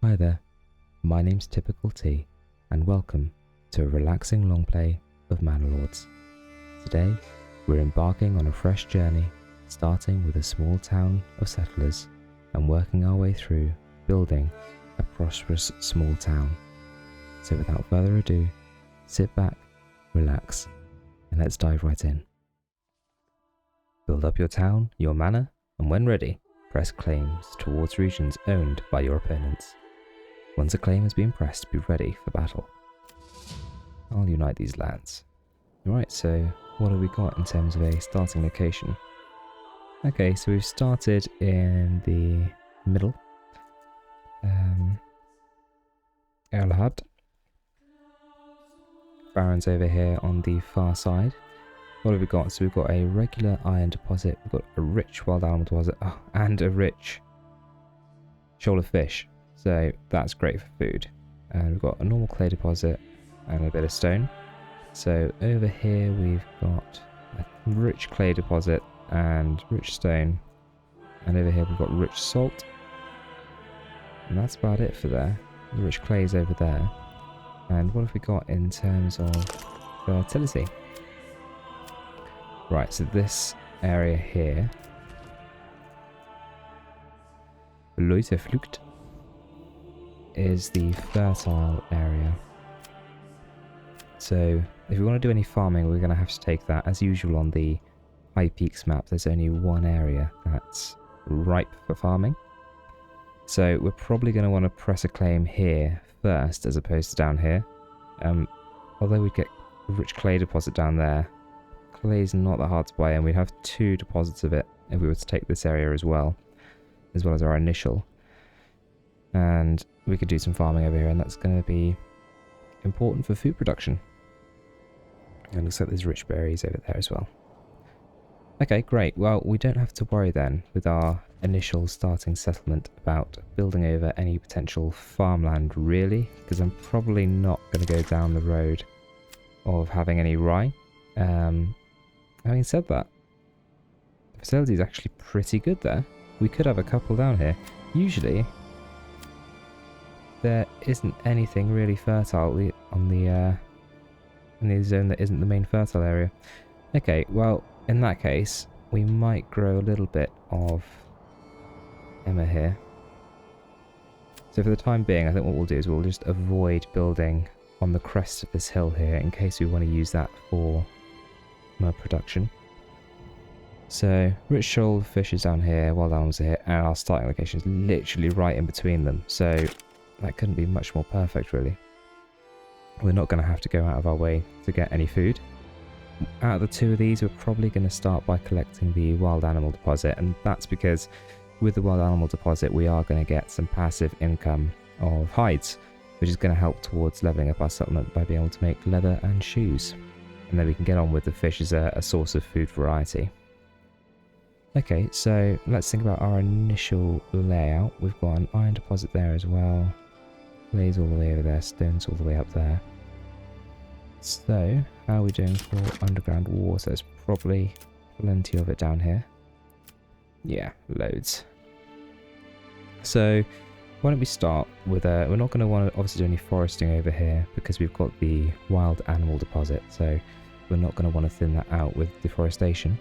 Hi there, my name's Typical T, and welcome to a relaxing long play of Manor Lords. Today, we're embarking on a fresh journey, starting with a small town of settlers and working our way through building a prosperous small town. So without further ado, sit back, relax, and let's dive right in. Build up your town, your manor, and when ready, press claims towards regions owned by your opponents. Once a claim has been pressed, be ready for battle. I'll unite these lands. Right, so what have we got in terms of a starting location? Okay, so we've started in the middle. Erlhard. Baron's over here on the far side. What have we got? So we've got a regular iron deposit, we've got a rich wild animal deposit, and a rich shoal of fish. So that's great for food. And we've got a normal clay deposit and a bit of stone. So over here we've got a rich clay deposit and rich stone. And over here we've got rich salt. And that's about it for there. The rich clay is over there. And what have we got in terms of fertility? Right, so this area here, Leuteflucht, is the fertile area. So if we want to do any farming, we're going to have to take that. As usual on the High Peaks map, there's only one area that's ripe for farming. So we're probably going to want to press a claim here first as opposed to down here. Although we'd get a rich clay deposit down there, clay's not that hard to buy, and we'd have 2 deposits of it if we were to take this area as well as our initial. And we could do some farming over here, and that's going to be important for food production. And it looks like there's rich berries over there as well. Okay, great. Well, we don't have to worry then with our initial starting settlement about building over any potential farmland, really, because I'm probably not going to go down the road of having any rye. Having said that, the facility is actually pretty good there. We could have a couple down here. Usually, there isn't anything really fertile on the in the zone that isn't the main fertile area. Okay, well, in that case, we might grow a little bit of emmer here. So for the time being, I think what we'll do is we'll just avoid building on the crest of this hill here in case we want to use that for production. So, rich shoal fish is down here, wild animals are here, and our starting location is literally right in between them. So, that couldn't be much more perfect, really. We're not going to have to go out of our way to get any food. Out of the 2 of these, we're probably going to start by collecting the wild animal deposit, and that's because with the wild animal deposit, we are going to get some passive income of hides, which is going to help towards leveling up our settlement by being able to make leather and shoes. And then we can get on with the fish as a source of food variety. Okay, so let's think about our initial layout. We've got an iron deposit there as well. Clay's all the way over there, stone's all the way up there. So, how are we doing for underground water? There's probably plenty of it down here. Yeah, loads. So, why don't we start with we're not going to want to obviously do any foresting over here because we've got the wild animal deposit, so we're not going to want to thin that out with deforestation.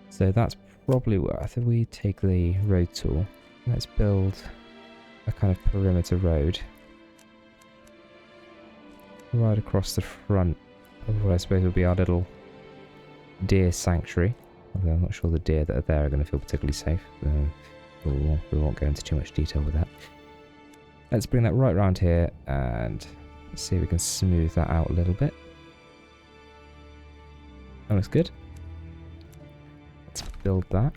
So that's probably worth if we take the road tool. Let's build a kind of perimeter road right across the front of what I suppose will be our little deer sanctuary. Although I'm not sure the deer that are there are going to feel particularly safe. We won't go into too much detail with that. Let's bring that right around here and see if we can smooth that out a little bit. That looks good. Let's build that.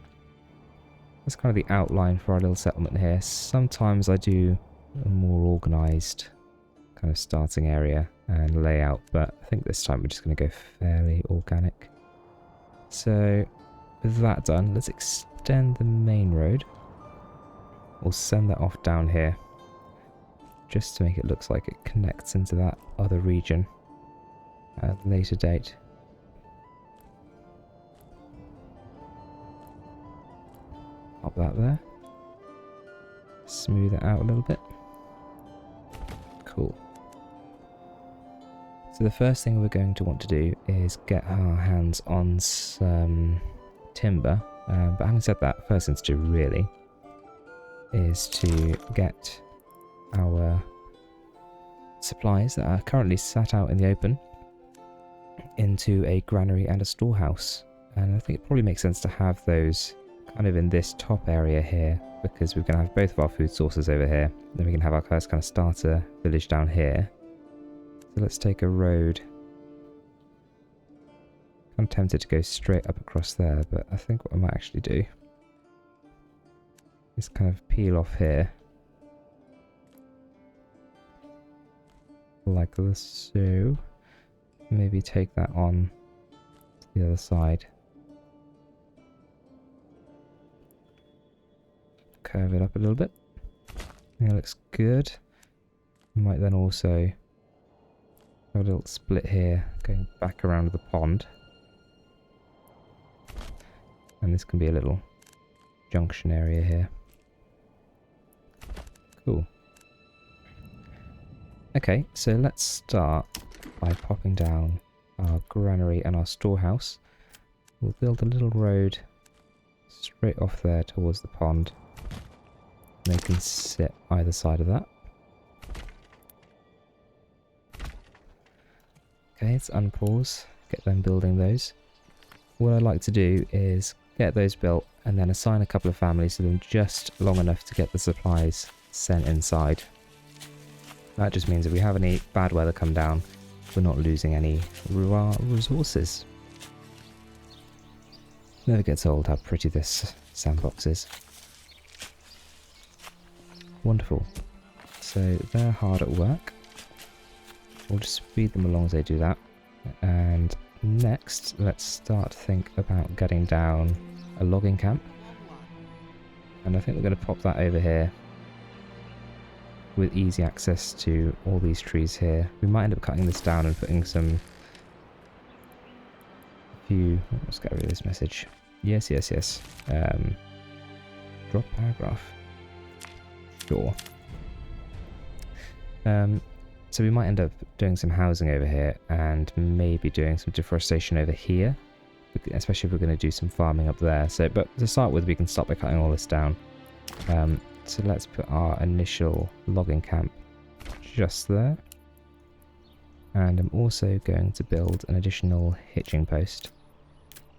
That's kind of the outline for our little settlement here. Sometimes I do a more organised kind of starting area and layout, but I think this time we're just going to go fairly organic. So with that done, let's extend the main road. We'll send that off down here just to make it look like it connects into that other region at a later date. Pop that there. Smooth it out a little bit. Cool. So the first thing we're going to want to do is get our hands on some timber. But having said that, first thing to do really is to get our supplies that are currently sat out in the open into a granary and a storehouse. And I think it probably makes sense to have those kind of in this top area here, because we're going to have both of our food sources over here. Then we can have our first kind of starter village down here. So let's take a road. I'm tempted to go straight up across there, but I think what I might actually do is kind of peel off here. Like this, so maybe take that on to the other side. Curve it up a little bit. Yeah, looks good. We might then also have a little split here going back around the pond. And this can be a little junction area here. Cool. Okay, so let's start by popping down our granary and our storehouse. We'll build a little road straight off there towards the pond. They can sit either side of that. Okay, let's unpause, get them building those. What I'd like to do is get those built and then assign a couple of families to them just long enough to get the supplies sent inside. That just means if we have any bad weather come down, we're not losing any of our resources. Never gets old how pretty this sandbox is. Wonderful. So they're hard at work. We'll just speed them along as they do that. And next, let's start to think about getting down a logging camp. And I think we're going to pop that over here with easy access to all these trees here. We might end up cutting this down and putting some... Let's get rid of this message. Yes. Drop paragraph. Sure. So we might end up doing some housing over here and maybe doing some deforestation over here, especially if we're going to do some farming up there. So, but to start with, we can start by cutting all this down. So let's put our initial logging camp just there. And I'm also going to build an additional hitching post.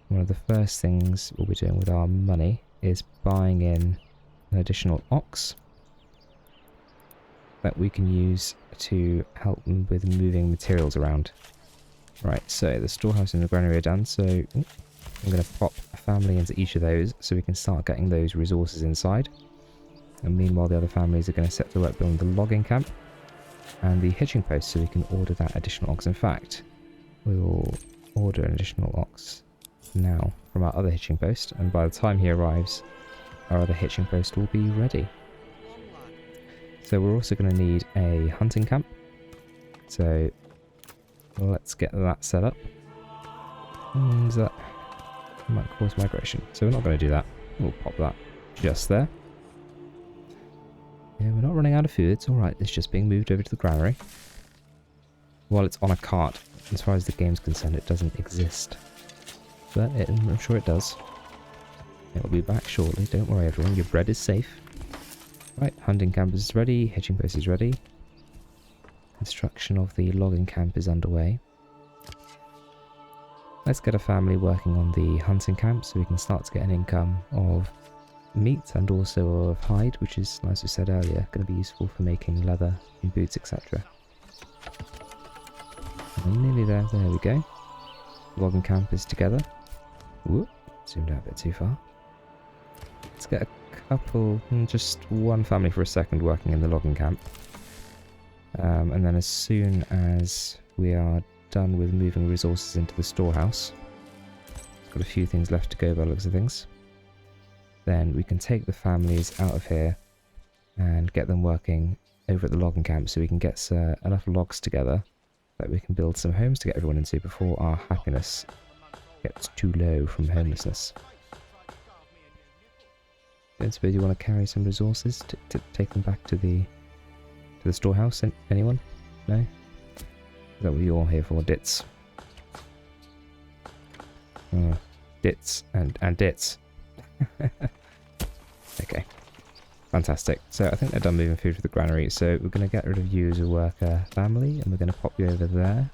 One of the first things we'll be doing with our money is buying in an additional ox that we can use to help them with moving materials around. Right, so the storehouse and the granary are done, so I'm going to pop a family into each of those so we can start getting those resources inside. And meanwhile the other families are going to set to work building the logging camp and the hitching post so we can order that additional ox. In fact, we'll order an additional ox now from our other hitching post, and by the time he arrives, our other hitching post will be ready. So we're also going to need a hunting camp. So let's get that set up. And that might cause migration. So we're not going to do that. We'll pop that just there. Yeah, we're not running out of food. It's alright. It's just being moved over to the granary. While it's on a cart, as far as the game's concerned, it doesn't exist. But I'm sure it does. It'll be back shortly. Don't worry, everyone. Your bread is safe. Right, hunting camp is ready, hitching post is ready. Construction of the logging camp is underway. Let's get a family working on the hunting camp so we can start to get an income of meat and also of hide, which is, as we said earlier, going to be useful for making leather and boots, etc. Nearly there, there we go. Logging camp is together. Whoop, zoomed out a bit too far. Let's get a couple, just one family for a second working in the logging camp. And then as soon as we are done with moving resources into the storehouse, got a few things left to go by the looks of things, then we can take the families out of here and get them working over at the logging camp so we can get enough logs together that we can build some homes to get everyone into before our happiness gets too low from homelessness. Don't suppose you want to carry some resources to take them back to the storehouse? Anyone? No? Is that what you're here for, Dits? Oh, Dits and Dits. Okay. Fantastic. So I think they're done moving food for the granary, so we're going to get rid of you as a worker family, and we're going to pop you over there.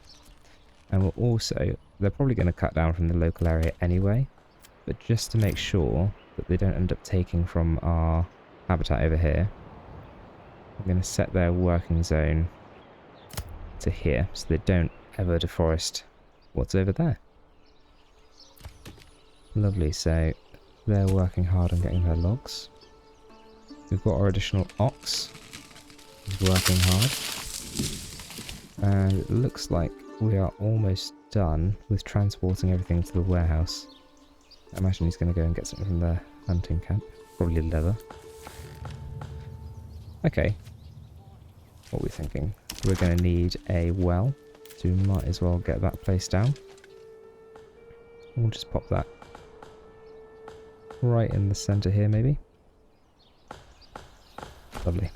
And we'll also, they're probably going to cut down from the local area anyway, but just to make sure that they don't end up taking from our habitat over here, I'm going to set their working zone to here, so they don't ever deforest what's over there. Lovely, so they're working hard on getting their logs. We've got our additional ox, he's working hard, and it looks like we are almost done with transporting everything to the warehouse. I imagine he's going to go and get something from the hunting camp, probably leather. Okay, what are we thinking? We're going to need a well, so we might as well get that place down. We'll just pop that right in the centre here, maybe. Lovely.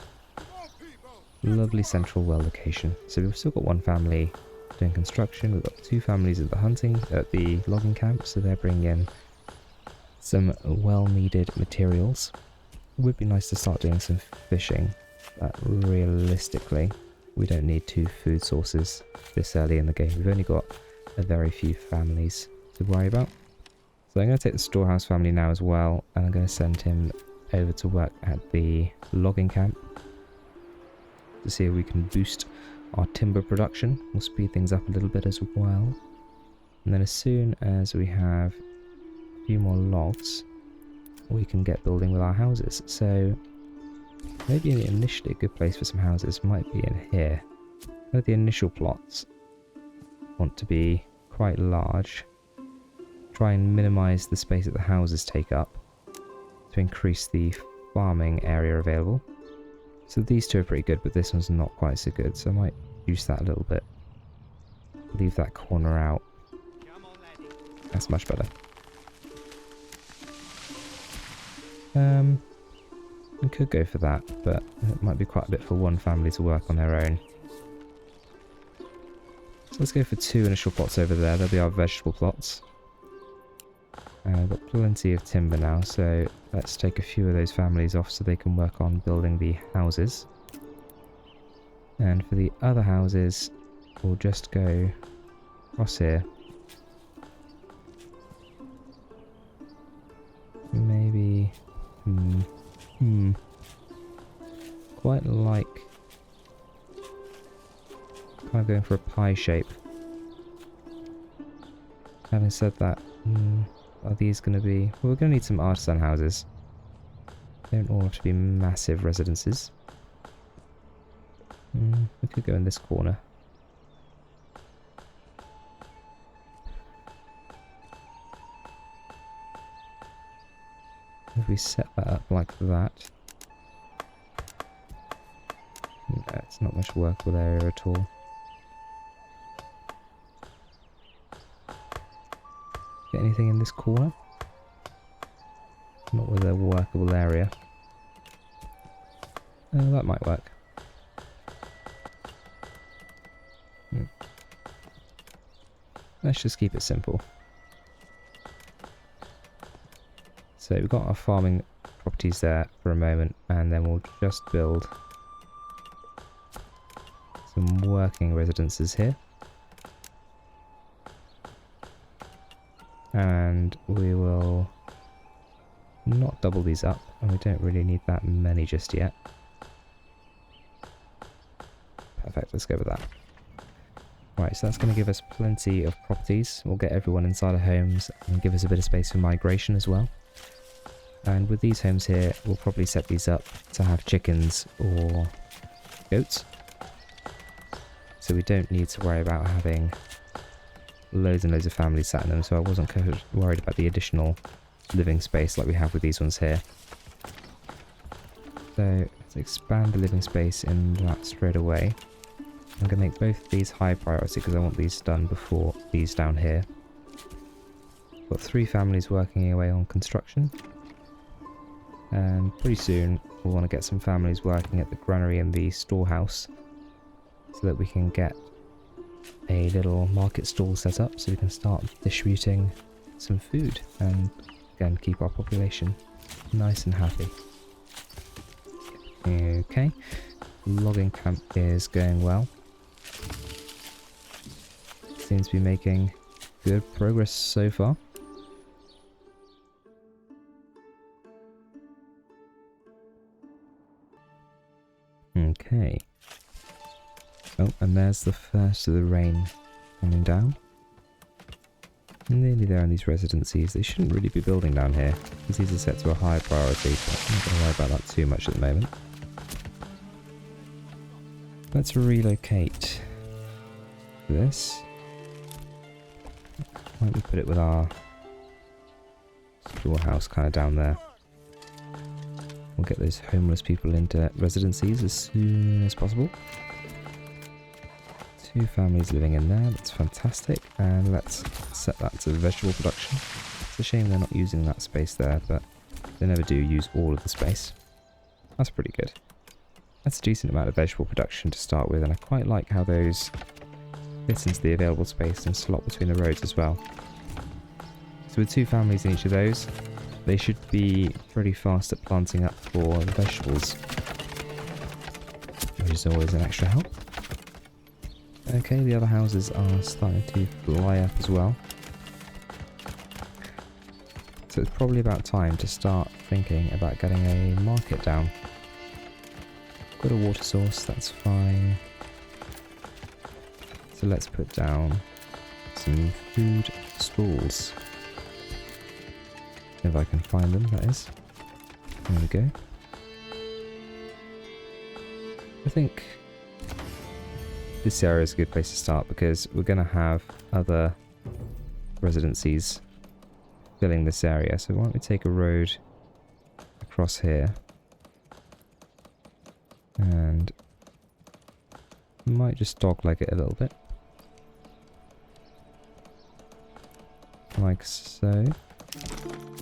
Lovely central well location. So we've still got one family doing construction. We've got two families at the logging camp, so they're bringing in some well-needed materials. It would be nice to start doing some fishing, but realistically, we don't need two food sources this early in the game. We've only got a very few families to worry about. So I'm going to take the storehouse family now as well, and I'm going to send him over to work at the logging camp to see if we can boost our timber production. We'll speed things up a little bit as well. And then as soon as we have a few more logs, we can get building with our houses. So maybe initially a good place for some houses might be in here. The initial plots want to be quite large. Try and minimise the space that the houses take up to increase the farming area available. So these two are pretty good, but this one's not quite so good, so I might use that a little bit. Leave that corner out. That's much better. We could go for that, but it might be quite a bit for one family to work on their own. So let's go for two initial plots over there. They'll be our vegetable plots. We've got plenty of timber now, so let's take a few of those families off so they can work on building the houses. And for the other houses, we'll just go across here. Maybe... Quite like... kind of going for a pie shape. Having said that... Are these going to be... Well, we're going to need some artisan houses. They don't all have to be massive residences. We could go in this corner. If we set that up like that... No, it's not much workable area at all. Get anything in this corner? Not with a workable area. Oh, that might work. Let's just keep it simple. So we've got our farming properties there for a moment, and then we'll just build some working residences here. And we will not double these up, and we don't really need that many just yet. Perfect, let's go with that. Right, so that's going to give us plenty of properties. We'll get everyone inside of homes and give us a bit of space for migration as well. And with these homes here, we'll probably set these up to have chickens or goats. So we don't need to worry about having loads and loads of families sat in them, so I wasn't worried about the additional living space like we have with these ones here. So let's expand the living space in that straight away. I'm going to make both of these high priority because I want these done before these down here. Got 3 families working away on construction, and pretty soon we'll want to get some families working at the granary and the storehouse so that we can get a little market stall set up so we can start distributing some food and again keep our population nice and happy. Okay, logging camp is going well. Seems to be making good progress so far. Okay. Oh, and there's the first of the rain coming down. Nearly there on these residencies. They shouldn't really be building down here, because these are set to a higher priority, but I'm not going to worry about that too much at the moment. Let's relocate this. Why don't we put it with our storehouse kind of down there. We'll get those homeless people into residencies as soon as possible. 2 families living in there, that's fantastic. And let's set that to vegetable production. It's a shame they're not using that space there, but they never do use all of the space. That's pretty good. That's a decent amount of vegetable production to start with, and I quite like how those fit into the available space and slot between the roads as well. So with 2 families in each of those, they should be pretty fast at planting up for the vegetables, which is always an extra help. Okay, the other houses are starting to fly up as well. So it's probably about time to start thinking about getting a market down. Got a water source, that's fine. So let's put down some food stalls. If I can find them, that is. There we go. I think this area is a good place to start because we're going to have other residencies filling this area. So why don't we take a road across here. And we might just dogleg it a little bit. Like so.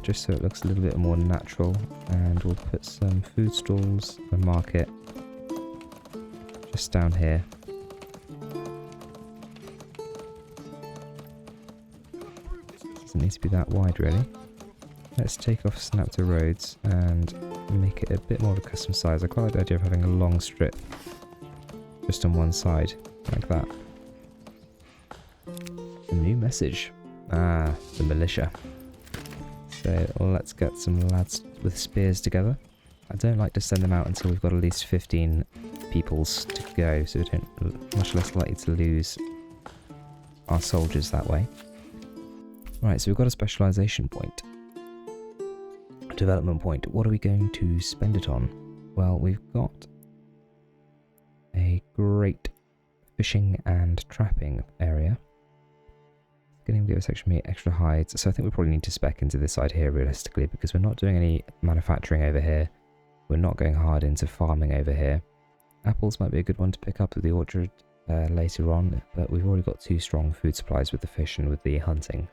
Just so it looks a little bit more natural. And we'll put some food stalls, a market, just down here. Doesn't need to be that wide really. Let's take off snap to roads and make it a bit more of a custom size. I quite like the idea of having a long strip just on one side, like that. A new message. Ah, the militia. So let's get some lads with spears together. I don't like to send them out until we've got at least 15 peoples to go, so we don't, much less likely to lose our soldiers that way. Right, so we've got a specialisation point. A development point. What are we going to spend it on? Well, we've got a great fishing and trapping area. It's going to give us extra hides, so I think we probably need to spec into this side here realistically, because we're not doing any manufacturing over here. We're not going hard into farming over here. Apples might be a good one to pick up at the orchard later on, but we've already got 2 strong food supplies with the fish and with the hunting.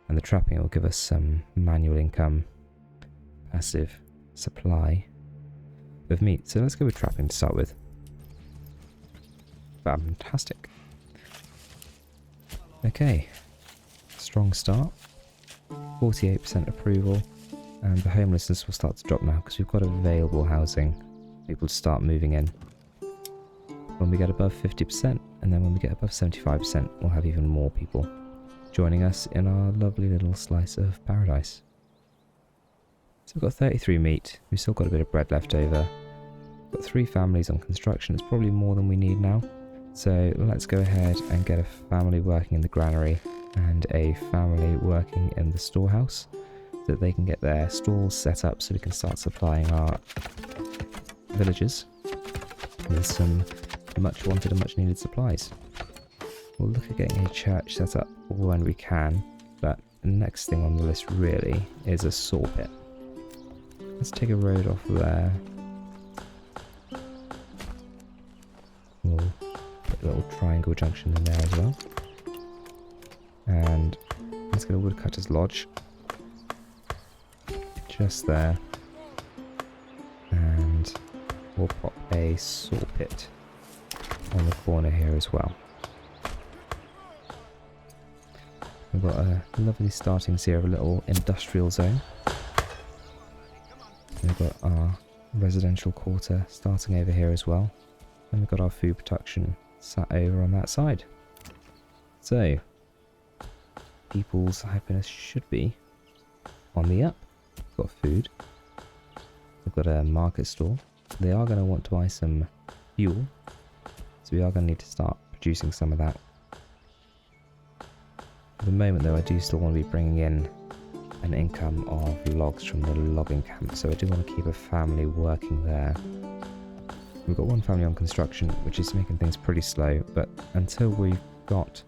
And the trapping will give us some manual income, passive supply of meat. So let's go with trapping to start with. Fantastic. Okay, strong start. 48% approval, and the homelessness will start to drop now because we've got available housing. People to start moving in. When we get above 50%, and then when we get above 75%, we'll have even more people joining us in our lovely little slice of paradise. So we've got 33 meat, we've still got a bit of bread left over. We've got 3 families on construction, it's probably more than we need now. So let's go ahead and get a family working in the granary and a family working in the storehouse, so that they can get their stalls set up so we can start supplying our villagers with some much wanted and much needed supplies. We'll look at getting a church set up when we can, but the next thing on the list really is a saw pit. Let's take a road off there. We'll put a little triangle junction in there as well. And let's get a woodcutter's lodge. Just there. And we'll pop a saw pit on the spawner here as well. We've got a lovely startings here of a little industrial zone. We've got our residential quarter starting over here as well. And we've got our food production sat over on that side. So, people's happiness should be on the up. We've got food. We've got a market store. They are going to want to buy some fuel. So we are going to need to start producing some of that. At the moment though, I do still want to be bringing in an income of logs from the logging camp. So I do want to keep a family working there. We've got one family on construction, which is making things pretty slow. But until we've got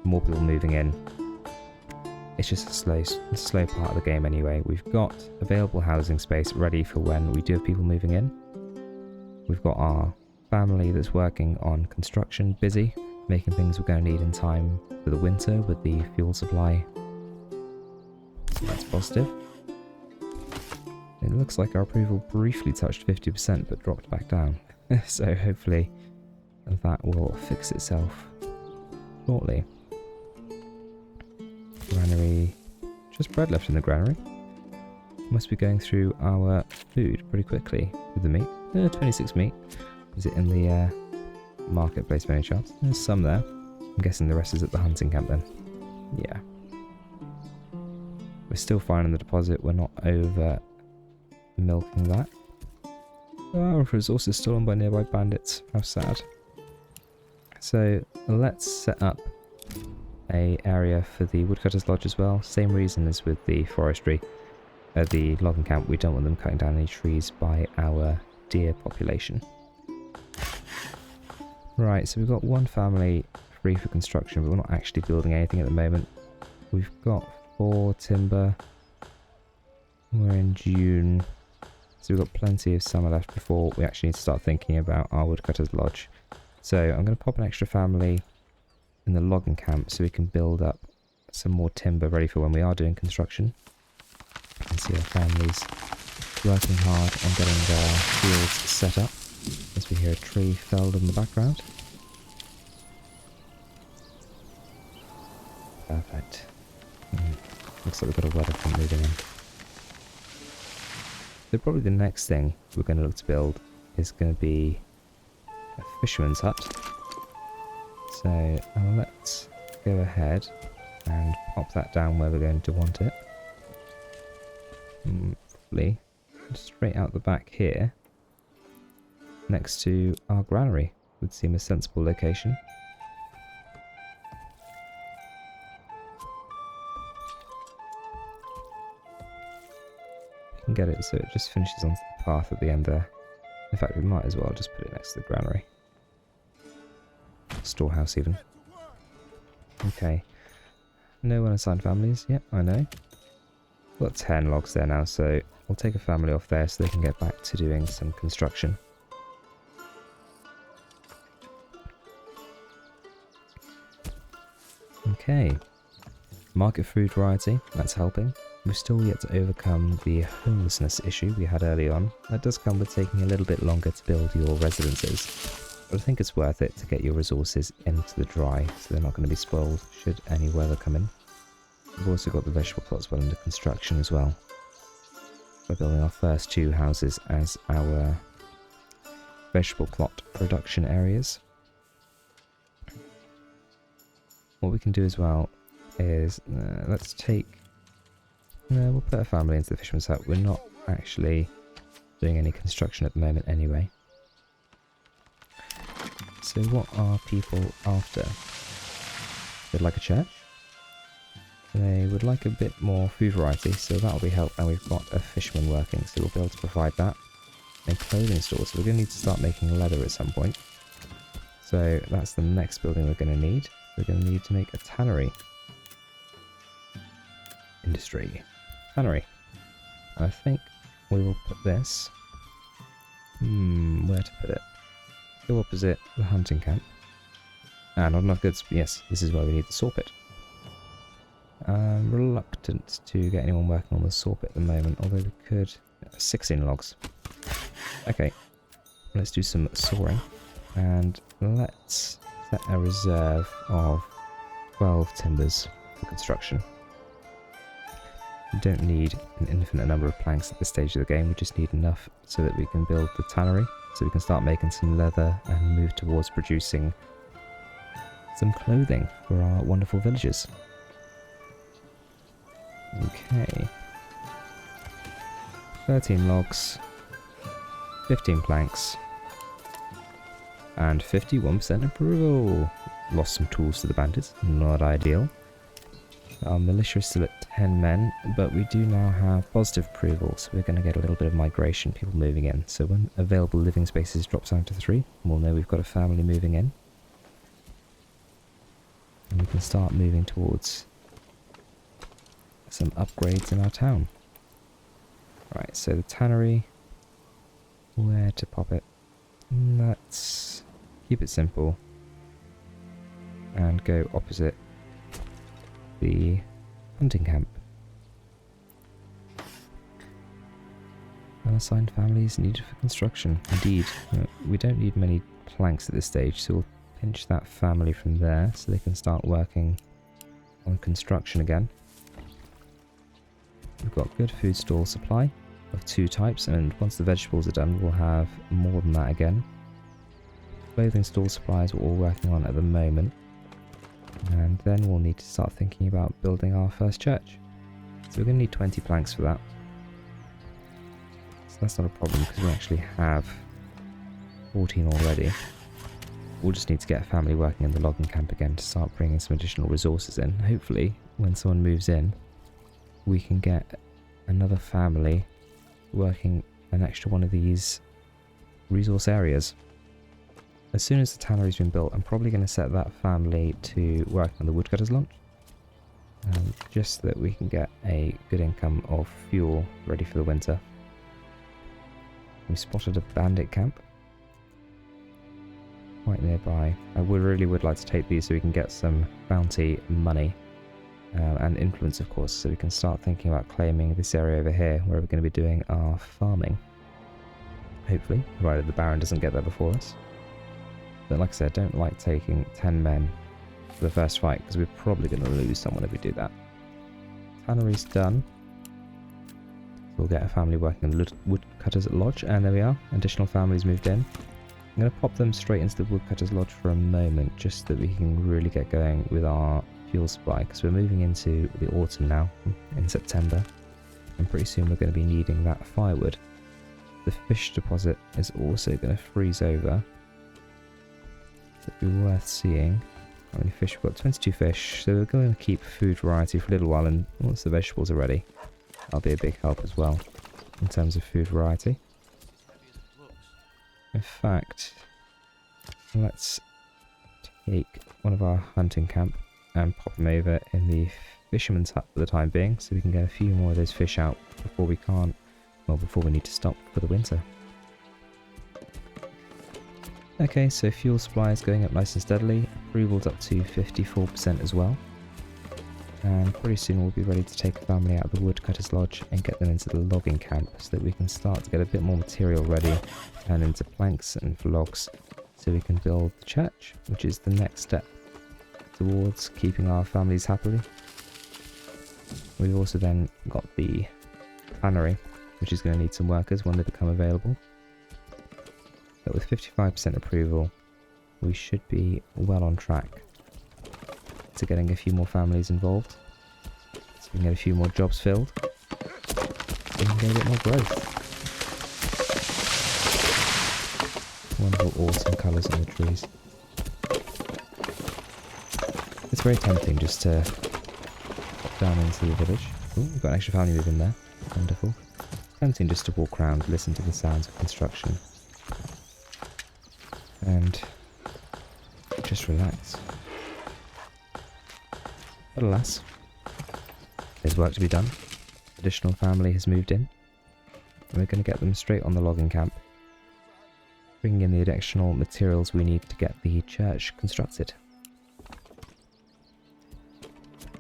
more people moving in, it's just a slow part of the game anyway. We've got available housing space ready for when we do have people moving in. We've got our family that's working on construction busy, making things we're going to need in time for the winter with the fuel supply. So that's positive. It looks like our approval briefly touched 50% but dropped back down. So hopefully that will fix itself shortly. Granary. Just bread left in the granary. Must be going through our food pretty quickly with the meat. 26 meat. Is it in the marketplace by any chance? There's some there. I'm guessing the rest is at the hunting camp then. Yeah. We're still fine on the deposit. We're not over milking that. Our resources stolen by nearby bandits. How sad. So let's set up a area for the woodcutters lodge as well. Same reason as with the forestry. The logging camp, we don't want them cutting down any trees by our deer population. Right, so we've got one family free for construction, but we're not actually building anything at the moment. We've got 4 timber. We're in June, so we've got plenty of summer left before we actually need to start thinking about our woodcutters lodge. So I'm going to pop an extra family in the logging camp so we can build up some more timber ready for when we are doing construction. You can see our families working hard on getting their fields set up as we hear a tree felled in the background. Perfect. Looks like we've got a weather front moving in. So probably the next thing we're going to look to build is going to be a fisherman's hut. So let's go ahead and pop that down where we're going to want it. Probably straight out the back here, next to our granary, would seem a sensible location. You can get it so it just finishes onto the path at the end there. In fact, we might as well just put it next to the granary. Storehouse even. Okay. No unassigned families. Yep, I know. We've got 10 logs there now, so we'll take a family off there so they can get back to doing some construction. Okay. Market food variety, that's helping. We've still yet to overcome the homelessness issue we had early on. That does come with taking a little bit longer to build your residences. But I think it's worth it to get your resources into the dry, so they're not going to be spoiled should any weather come in. We've also got the vegetable plots well under construction as well. We're building our first 2 houses as our vegetable plot production areas. What we can do as well is, let's take... we'll put a family into the fisherman's hut. We're not actually doing any construction at the moment anyway. So what are people after? They'd like a church. They would like a bit more food variety, so that'll be helped now we've got a fisherman working, so we'll be able to provide that. And clothing stores, so we're going to need to start making leather at some point. So that's the next building we're going to need. We're going to need to make a tannery. Industry. Tannery. I think we will put this... where to put it? Go opposite the hunting camp. Not enough goods. Yes, this is where we need the saw pit. I'm reluctant to get anyone working on the saw pit at the moment, although we could... 16 logs. Okay, let's do some sawing. And let's set a reserve of 12 timbers for construction. We don't need an infinite number of planks at this stage of the game, we just need enough so that we can build the tannery, so we can start making some leather and move towards producing some clothing for our wonderful villagers. Okay. 13 logs, 15 planks, and 51% approval. Lost some tools to the bandits, not ideal. Our militia is still at 10 men, but we do now have positive approval, so we're going to get a little bit of migration, people moving in. So when available living spaces drops down to 3, we'll know we've got a family moving in. And we can start moving towards some upgrades in our town. Right, so the tannery, where to pop it? Let's keep it simple and go opposite the hunting camp. Unassigned families needed for construction. Indeed, we don't need many planks at this stage, so we'll pinch that family from there so they can start working on construction again. We've got good food store supply of 2 types, and once the vegetables are done we'll have more than that again. Clothing store supplies we're all working on at the moment, and then we'll need to start thinking about building our first church. So we're going to need 20 planks for that. So that's not a problem because we actually have 14 already. We'll just need to get a family working in the logging camp again to start bringing some additional resources in. Hopefully when someone moves in we can get another family working an extra one of these resource areas. As soon as the tannery's been built, I'm probably going to set that family to work on the woodcutter's launch, just so that we can get a good income of fuel ready for the winter. We spotted a bandit camp quite nearby. I really would like to take these so we can get some bounty money and influence, of course, so we can start thinking about claiming this area over here where we're going to be doing our farming. Hopefully, provided the Baron doesn't get there before us. But like I said, I don't like taking 10 men for the first fight because we're probably going to lose someone if we do that. Tannery's done. So we'll get a family working in the woodcutter's lodge, and there we are. Additional families moved in. I'm going to pop them straight into the woodcutter's lodge for a moment, just so that we can really get going with our fuel supply, because we're moving into the autumn now, in September, and pretty soon we're going to be needing that firewood. The fish deposit is also going to freeze over. So it'd be worth seeing how many fish we've got. 22 fish, so we're going to keep food variety for a little while, and once the vegetables are ready, that'll be a big help as well in terms of food variety. In fact, let's take one of our hunting camp and pop them over in the fisherman's hut for the time being, so we can get a few more of those fish out before we need to stop for the winter. Okay, so fuel supply is going up nice and steadily. Approval's up to 54% as well. And pretty soon we'll be ready to take a family out of the woodcutter's lodge and get them into the logging camp so that we can start to get a bit more material ready to turn into planks and logs so we can build the church, which is the next step towards keeping our families happily. We've also then got the tannery, which is going to need some workers when they become available. But with 55% approval, we should be well on track to getting a few more families involved, so we can get a few more jobs filled, so we can get a bit more growth. Wonderful autumn colours on the trees. It's very tempting just to pop down into the village. Oh, we've got an extra family moving there. Wonderful. Tempting just to walk around, listen to the sounds of construction, and just relax. But alas, there's work to be done. Additional family has moved in, and we're going to get them straight on the logging camp, bringing in the additional materials we need to get the church constructed.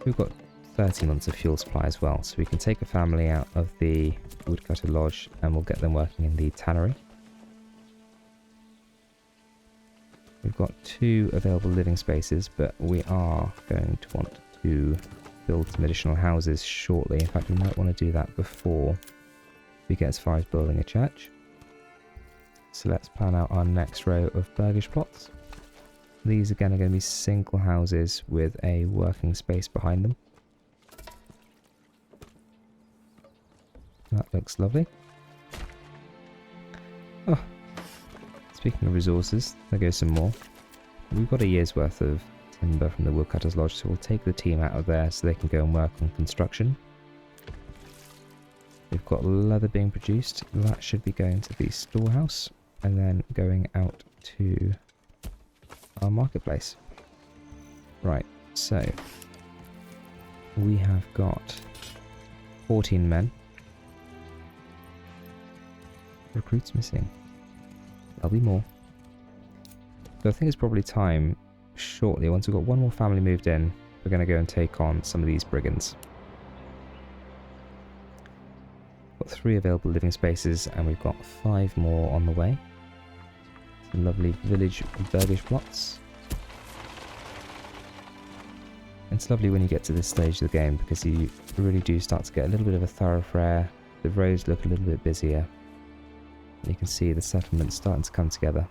We've got 30 months of fuel supply as well, so we can take a family out of the woodcutter lodge and we'll get them working in the tannery. We've got 2 available living spaces, but we are going to want to build some additional houses shortly. In fact, we might want to do that before we get as far as building a church. So let's plan out our next row of burgish plots. These again are going to be single houses with a working space behind them. That looks lovely. Oh, speaking of resources, there goes some more. We've got a year's worth of timber from the Woodcutters Lodge, so we'll take the team out of there so they can go and work on construction. We've got leather being produced. That should be going to the storehouse and then going out to our marketplace. Right, so we have got 14 men. Recruits missing. There'll be more. So I think it's probably time shortly, once we've got one more family moved in, we're going to go and take on some of these brigands. Got 3 available living spaces and we've got 5 more on the way. Some lovely village burgish plots. It's lovely when you get to this stage of the game because you really do start to get a little bit of a thoroughfare. The roads look a little bit busier. You can see the settlements starting to come together.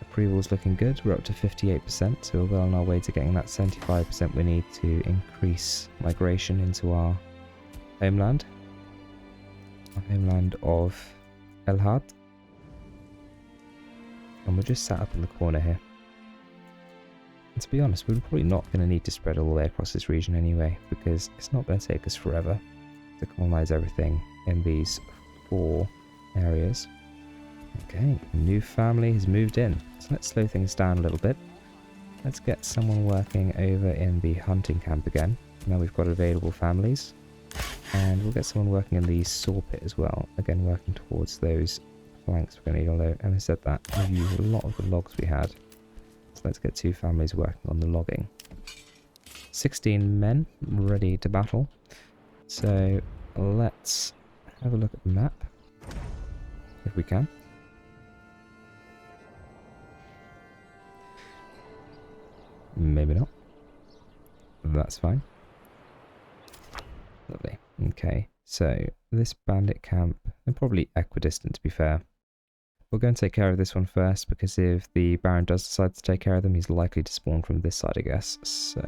Approval's looking good. We're up to 58%, so we're well on our way to getting that 75% we need to increase migration into our homeland. Our homeland of Elhard. And we're just sat up in the corner here. And to be honest, we're probably not going to need to spread all the way across this region anyway, because it's not going to take us forever to colonize everything in these 4 areas. Okay, a new family has moved in, so let's slow things down a little bit. Let's get someone working over in the hunting camp again. Now we've got available families, and we'll get someone working in the saw pit as well, again working towards those planks we're going to need, although having said that, we've used a lot of the logs we had, so let's get 2 families working on the logging. 16 men ready to battle, so let's have a look at the map if we can. Maybe not. That's fine. Lovely. Okay, so this bandit camp, they're probably equidistant to be fair. We'll go and take care of this one first, because if the Baron does decide to take care of them, he's likely to spawn from this side, I guess. So,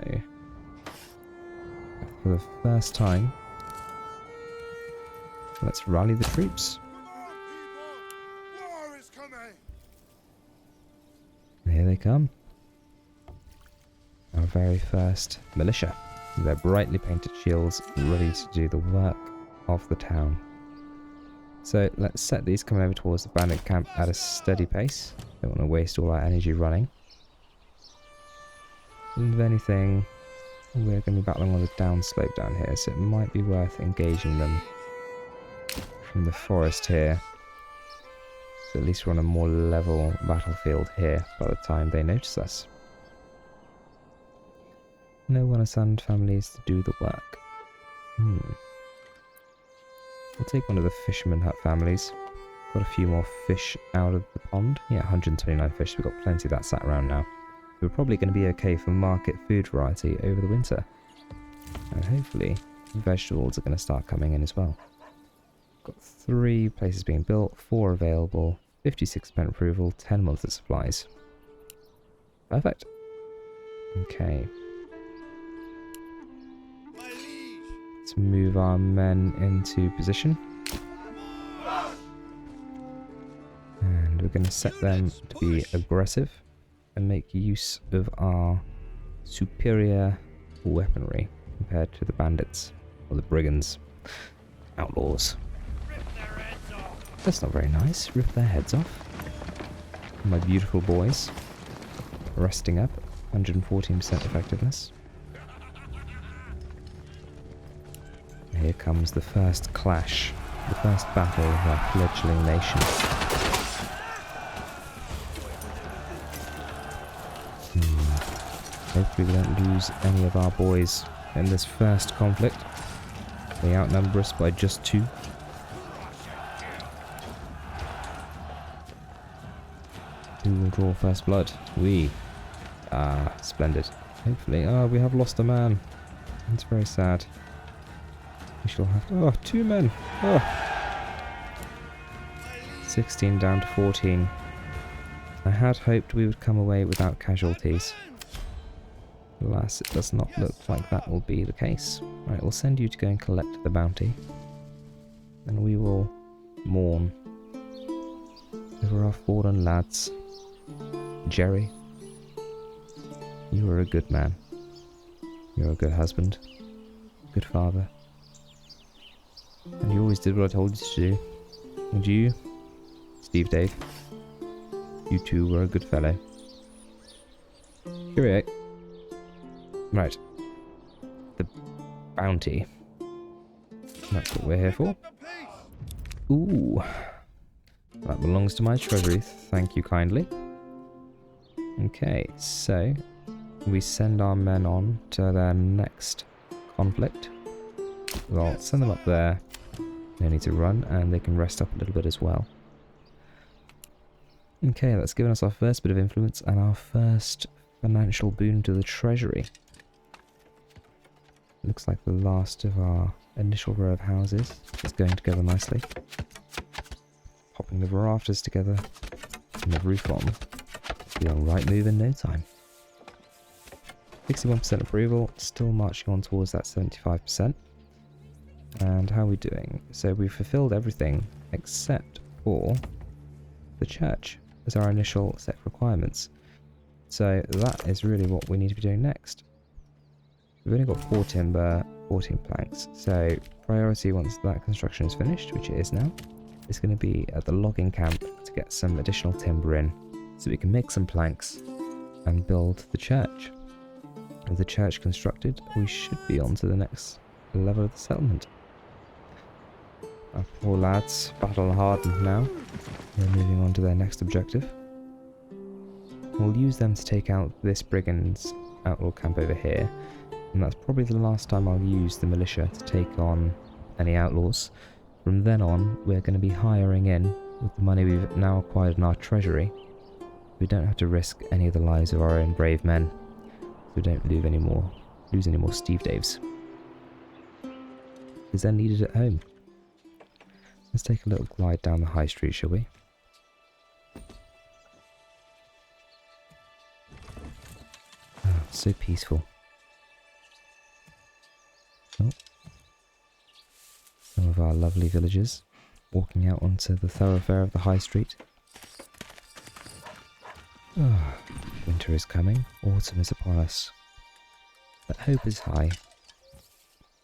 for the first time, let's rally the troops. And here they come. Our very first militia. Their brightly painted shields ready to do the work of the town. So let's set these coming over towards the bandit camp at a steady pace. Don't want to waste all our energy running. And if anything, we're going to be battling on the downslope down here, so it might be worth engaging them from the forest here. So at least we're on a more level battlefield here by the time they notice us. No one assigned families to do the work. We'll take one of the fisherman hut families. Got a few more fish out of the pond. Yeah, 129 fish. We've got plenty of that sat around now. We're probably going to be okay for market food variety over the winter. And hopefully vegetables are going to start coming in as well. Got 3 places being built, 4 available, 56% approval, 10 months of supplies. Perfect. Okay. Let's move our men into position. And we're going to set them to be aggressive and make use of our superior weaponry compared to the bandits or the brigands, outlaws. That's not very nice. Rip their heads off. My beautiful boys. Resting up. 114% effectiveness. Here comes the first clash. The first battle of our fledgling nation. Hopefully we don't lose any of our boys in this first conflict. They outnumber us by just 2. Draw first blood. Splendid. Hopefully. We have lost a man. It's very sad. We shall have to... 2 men! 16 down to 14. I had hoped we would come away without casualties. Alas, it does not look like that will be the case. Right, we'll send you to go and collect the bounty. And we will mourn over our fallen lads. Jerry, you are a good man. You're a good husband. Good father. And you always did what I told you to do. And you, Steve Dave, you too were a good fellow. Cheerio. Right. The bounty. That's what we're here for. Ooh. That belongs to my treasury, thank you kindly. Okay, so we send our men on to their next conflict. Well, send them up there. They need to run, and they can rest up a little bit as well. Okay, that's given us our first bit of influence and our first financial boon to the treasury. Looks like the last of our initial row of houses is going together nicely. Popping the rafters together and the roof on. Be on right move in no time. 61% approval, still marching on towards that 75%. And how are we doing? So we've fulfilled everything except for the church as our initial set of requirements. So that is really what we need to be doing next. We've only got 4 timber, 14 planks. So priority once that construction is finished, which it is now, is going to be at the logging camp to get some additional timber in so we can make some planks and build the church. With the church constructed, we should be on to the next level of the settlement. Our poor lads, battle hardened now. They're moving on to their next objective. We'll use them to take out this brigand's outlaw camp over here. And that's probably the last time I'll use the militia to take on any outlaws. From then on, we're going to be hiring in with the money we've now acquired in our treasury. We don't have to risk any of the lives of our own brave men. So we don't lose any more Steve Daves. Because they're needed at home. Let's take a little glide down the high street, shall we? Oh, so peaceful. Oh. Some of our lovely villagers walking out onto the thoroughfare of the high street. Oh, winter is coming, autumn is upon us. But hope is high.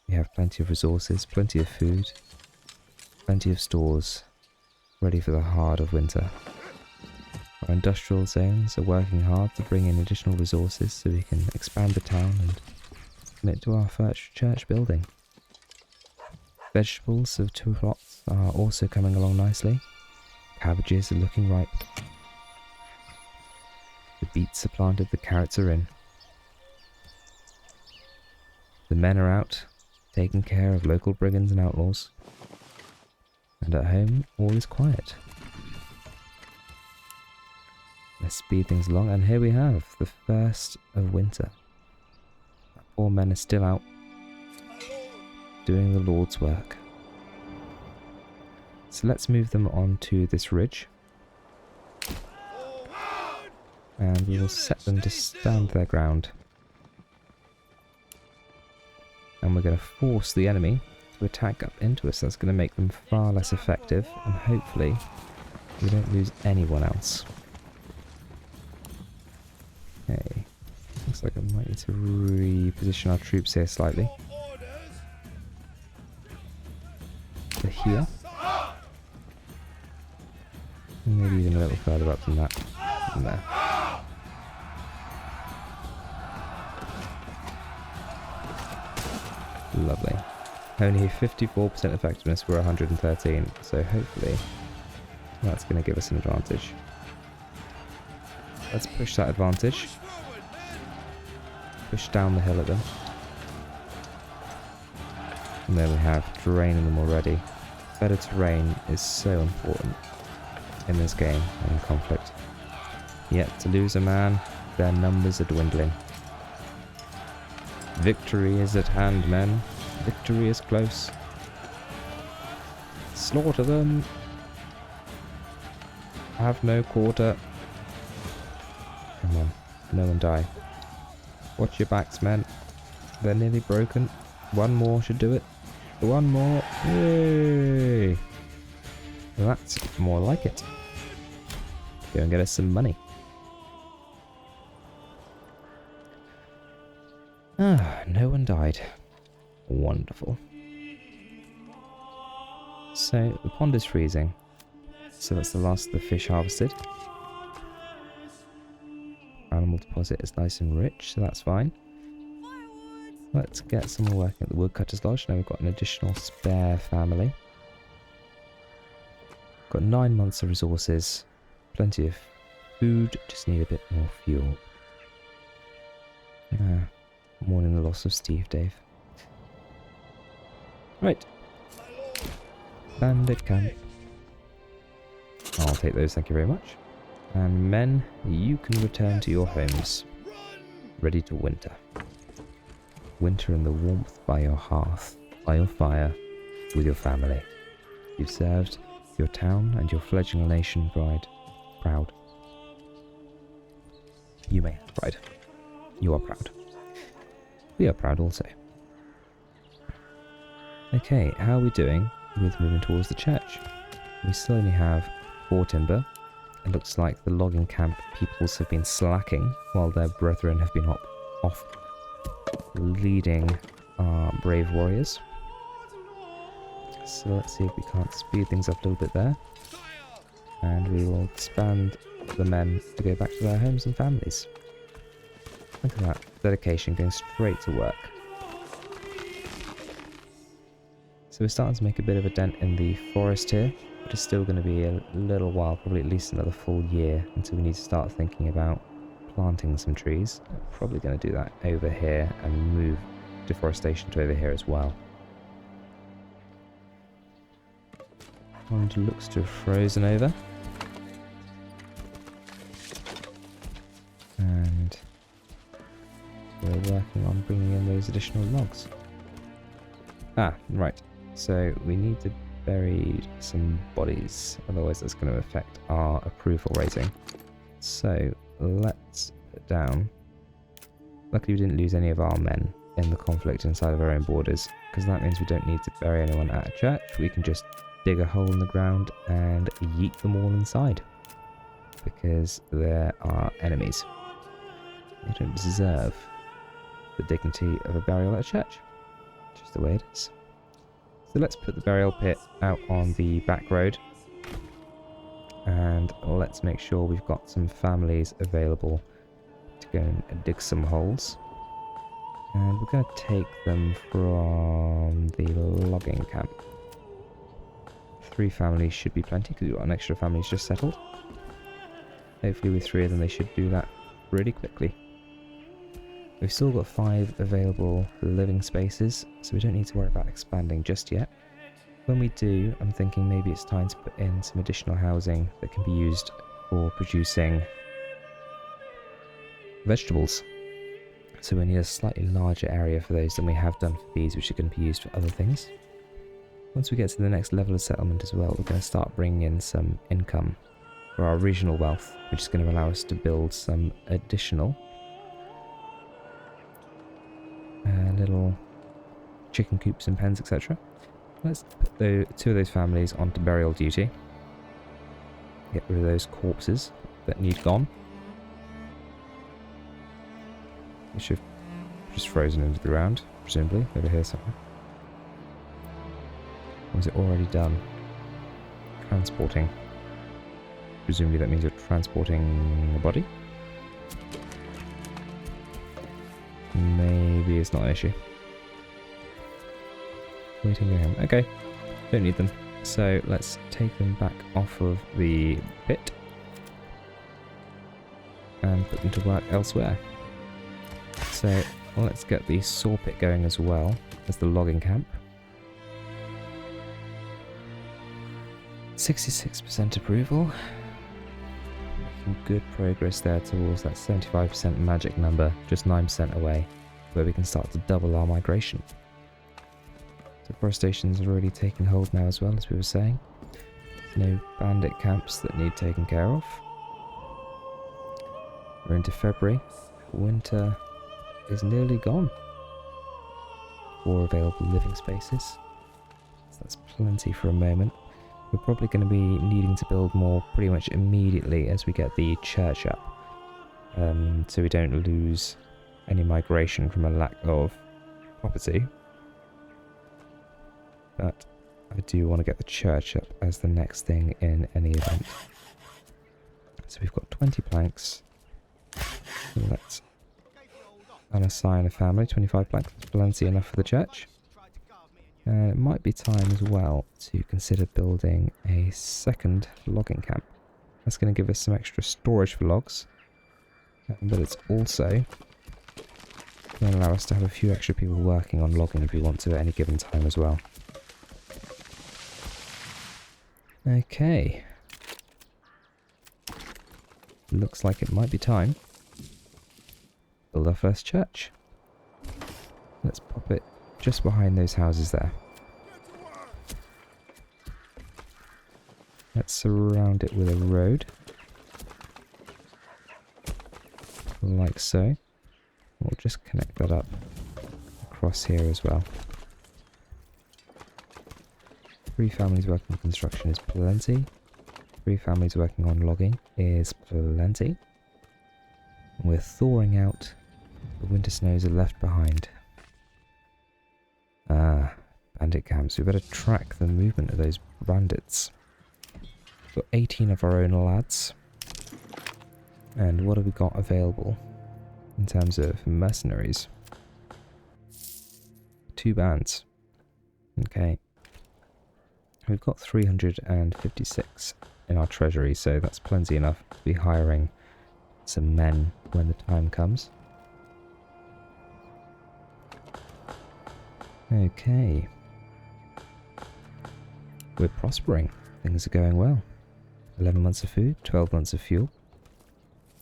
We have plenty of resources, plenty of food, plenty of stores, ready for the hard of winter. Our industrial zones are working hard to bring in additional resources so we can expand the town and commit to our first church building. Vegetables of 2 plots are also coming along nicely. Cabbages are looking ripe. The beets are planted, the carrots are in. The men are out, taking care of local brigands and outlaws. And at home, all is quiet. Let's speed things along, and here we have the first of winter. Our poor men are still out, doing the Lord's work. So let's move them on to this ridge. And we will set them to stand their ground. And we're going to force the enemy to attack up into us. That's going to make them far less effective, and hopefully we don't lose anyone else. Okay, looks like I might need to reposition our troops here slightly. So here. Maybe even a little further up than that. And there. Lovely. Only 54% effectiveness, we're 113, so hopefully that's going to give us an advantage. Let's push that advantage. Push down the hill at them. And there we have, draining them already. Better terrain is so important in this game and in conflict. Yet to lose a man, their numbers are dwindling. Victory is at hand, men. Victory is close. Slaughter them. Have no quarter. Come on, no one die. Watch your backs, men. They're nearly broken. One more should do it. One more. Yay! That's more like it. Go and get us some money. Ah, no one died. Wonderful. So, the pond is freezing. So that's the last of the fish harvested. Animal deposit is nice and rich, so that's fine. Let's get someone working at the woodcutter's lodge. Now we've got an additional spare family. Got 9 months of resources. Plenty of food, just need a bit more fuel. Mourning the loss of Steve, Dave. Right. Bandit camp. I'll take those, thank you very much. And men, you can return to your homes. Ready to winter. Winter in the warmth by your hearth, by your fire, with your family. You've served your town and your fledgling nation proud. You may have pride. You are proud. We are proud also. Okay, how are we doing with moving towards the church? We still only have 4 timber. It looks like the logging camp peoples have been slacking while their brethren have been off leading our brave warriors. So let's see if we can't speed things up a little bit there. And we will expand the men to go back to their homes and families. Look at that. Dedication going straight to work. So we're starting to make a bit of a dent in the forest here. But it's still going to be a little while, probably at least another full year, until we need to start thinking about planting some trees. I'm probably going to do that over here and move deforestation to over here as well. Pond looks to have frozen over. And we're working on bringing in those additional logs. Ah, right. So we need to bury some bodies, otherwise that's going to affect our approval rating. So let's put down... Luckily we didn't lose any of our men in the conflict inside of our own borders, because that means we don't need to bury anyone at a church. We can just dig a hole in the ground and yeet them all inside, because they're our enemies. They don't deserve the dignity of a burial at a church. Just the way it is. So let's put the burial pit out on the back road, and let's make sure we've got some families available to go and dig some holes. And we're going to take them from the logging camp. 3 families should be plenty, because we've got an extra families just settled. Hopefully with 3 of them they should do that really quickly. We've still got 5 available living spaces, so we don't need to worry about expanding just yet. When we do, I'm thinking maybe it's time to put in some additional housing that can be used for producing vegetables. So we need a slightly larger area for those than we have done for these, which are going to be used for other things. Once we get to the next level of settlement as well, we're going to start bringing in some income for our regional wealth, which is going to allow us to build some additional little chicken coops and pens, etc. Let's put 2 of those families onto burial duty. Get rid of those corpses that need gone. Which have just frozen into the ground, presumably, over here somewhere. Or is it already done? Transporting. Presumably that means you're transporting a body? Maybe it's not an issue. Waiting to go home. Okay, don't need them. So let's take them back off of the pit and put them to work elsewhere. So let's get the saw pit going as well as the logging camp. 66% approval. making good progress there towards that 75% magic number, just 9% away, where we can start to double our migration. Deforestation's already taking hold now as well, as we were saying. No bandit camps that need taken care of. We're into February. Winter is nearly gone. 4 available living spaces. So that's plenty for a moment. We're probably going to be needing to build more pretty much immediately as we get the church up. So we don't lose any migration from a lack of property. But I do want to get the church up as the next thing in any event. So we've got 20 planks. Let's unassign a family. 25 planks is plenty enough for the church. And it might be time as well to consider building a second logging camp. That's going to give us some extra storage for logs. But it's also going to allow us to have a few extra people working on logging if we want to at any given time as well. Okay. Looks like it might be time. Build our first church. Let's pop it just behind those houses there. Let's surround it with a road. Like so. We'll just connect that up across here as well. 3 families working on construction is plenty. 3 families working on logging is plenty. And we're thawing out. The winter snows are left behind. Ah, bandit camps. We better track the movement of those bandits. We've got 18 of our own lads. And what have we got available in terms of mercenaries? 2 bands. Okay. We've got 356 in our treasury, so that's plenty enough to be hiring some men when the time comes. Okay. We're prospering. Things are going well. 11 months of food, 12 months of fuel.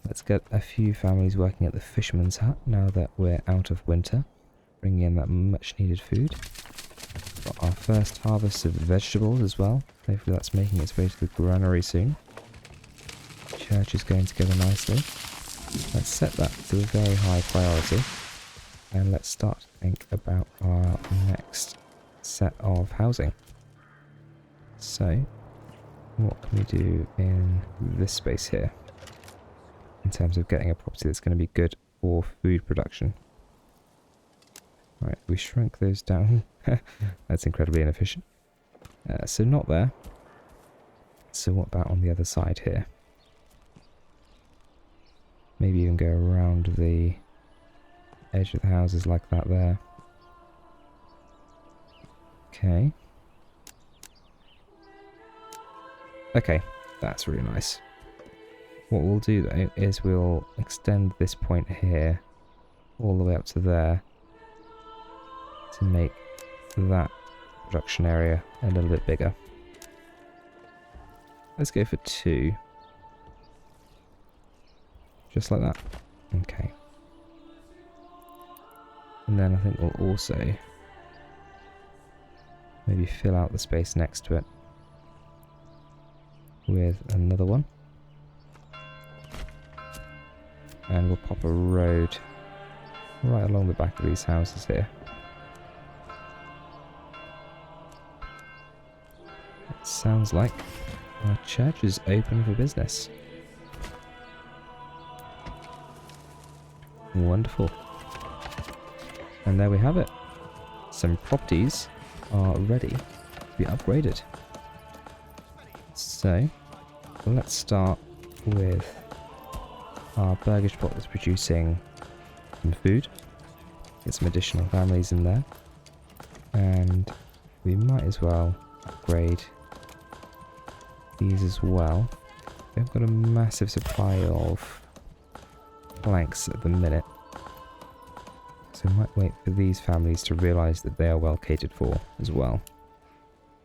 Let's get a few families working at the fisherman's hut now that we're out of winter. Bringing in that much needed food. Got our first harvest of vegetables as well. Hopefully that's making its way to the granary soon. Church is going together nicely. Let's set that to a very high priority. And let's start to think about our next set of housing. So, what can we do in this space here? In terms of getting a property that's going to be good for food production. Right, we shrunk those down. That's incredibly inefficient. So not there. So what about on the other side here? Maybe even go around the edge of the houses like that there. Okay. Okay, that's really nice. What we'll do though is we'll extend this point here all the way up to there to make that production area a little bit bigger. Let's go for 2. Just like that. Okay. And then I think we'll also maybe fill out the space next to it with another one. And we'll pop a road right along the back of these houses here. It sounds like our church is open for business. Wonderful. And there we have it. Some properties are ready to be upgraded. So, let's start with our burger spot that's producing some food. Get some additional families in there. And we might as well upgrade these as well. We've got a massive supply of planks at the minute. So I might wait for these families to realise that they are well catered for as well.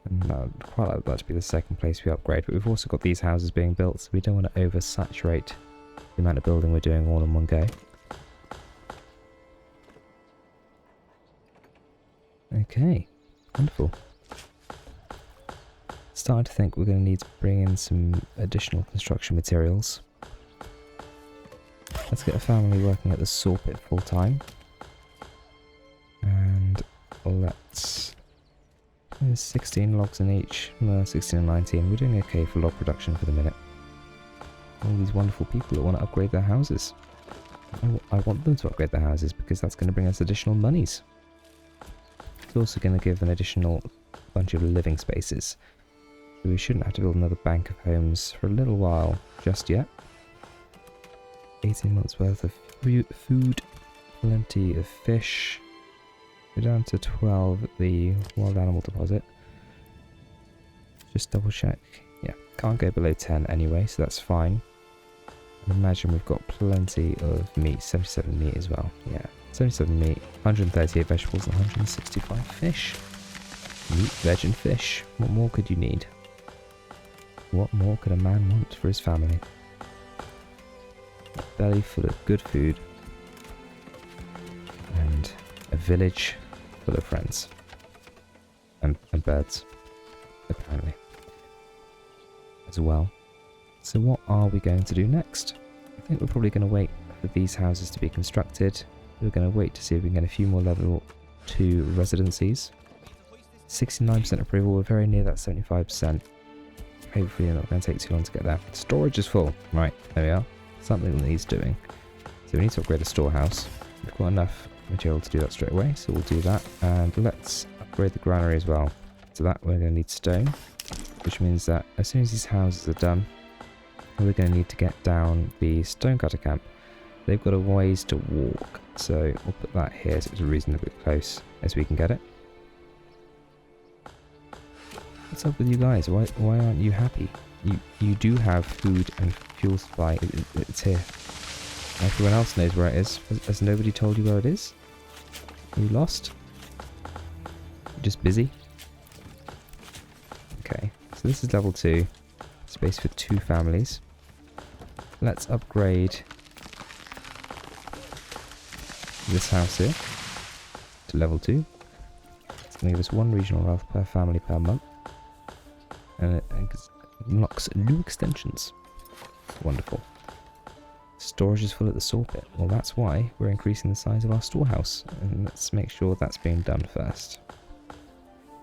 And I would quite like that to be the second place we upgrade, but we've also got these houses being built, so we don't want to oversaturate the amount of building we're doing all in one go. Okay, wonderful. Starting to think we're going to need to bring in some additional construction materials. Let's get a family working at the saw pit full time. And let's... There's 16 logs in each. No, 16 and 19. We're doing okay for log production for the minute. All these wonderful people that want to upgrade their houses. I want them to upgrade their houses because that's going to bring us additional monies. It's also going to give an additional bunch of living spaces. So we shouldn't have to build another bank of homes for a little while just yet. 18 months worth of food, plenty of fish. We're down to 12 at the wild animal deposit. Just double check. Yeah, can't go below 10 anyway, so that's fine. I imagine we've got plenty of meat, 77 meat as well. Yeah, 77 meat, 138 vegetables and 165 fish. Meat, veg and fish. What more could you need? What more could a man want for his family? A belly full of good food. And a village full of friends. And birds, apparently. As well. So what are we going to do next? I think we're probably going to wait for these houses to be constructed. We're going to wait to see if we can get a few more level 2 residencies. 69% approval, we're very near that 75%. Hopefully not going to take too long to get there. Storage is full. Right, there we are. Something that needs doing. So we need to upgrade the storehouse. We've got enough material to do that straight away, so we'll do that. And let's upgrade the granary as well. So that we're going to need stone, which means that as soon as these houses are done, we're going to need to get down the stonecutter camp. They've got a ways to walk, so we'll put that here so it's reasonably close as we can get it. What's up with you guys? Why aren't you happy? You do have food and fuel supply. It's here. Everyone else knows where it is. Has nobody told you where it is? Are you lost? You're just busy? Okay, so this is level 2. Space for 2 families. Let's upgrade this house here to level 2. It's going to give us 1 regional wealth per family per month. And it unlocks new extensions. Wonderful. Storage is full at the saw pit. Well, that's why we're increasing the size of our storehouse. And let's make sure that's being done first.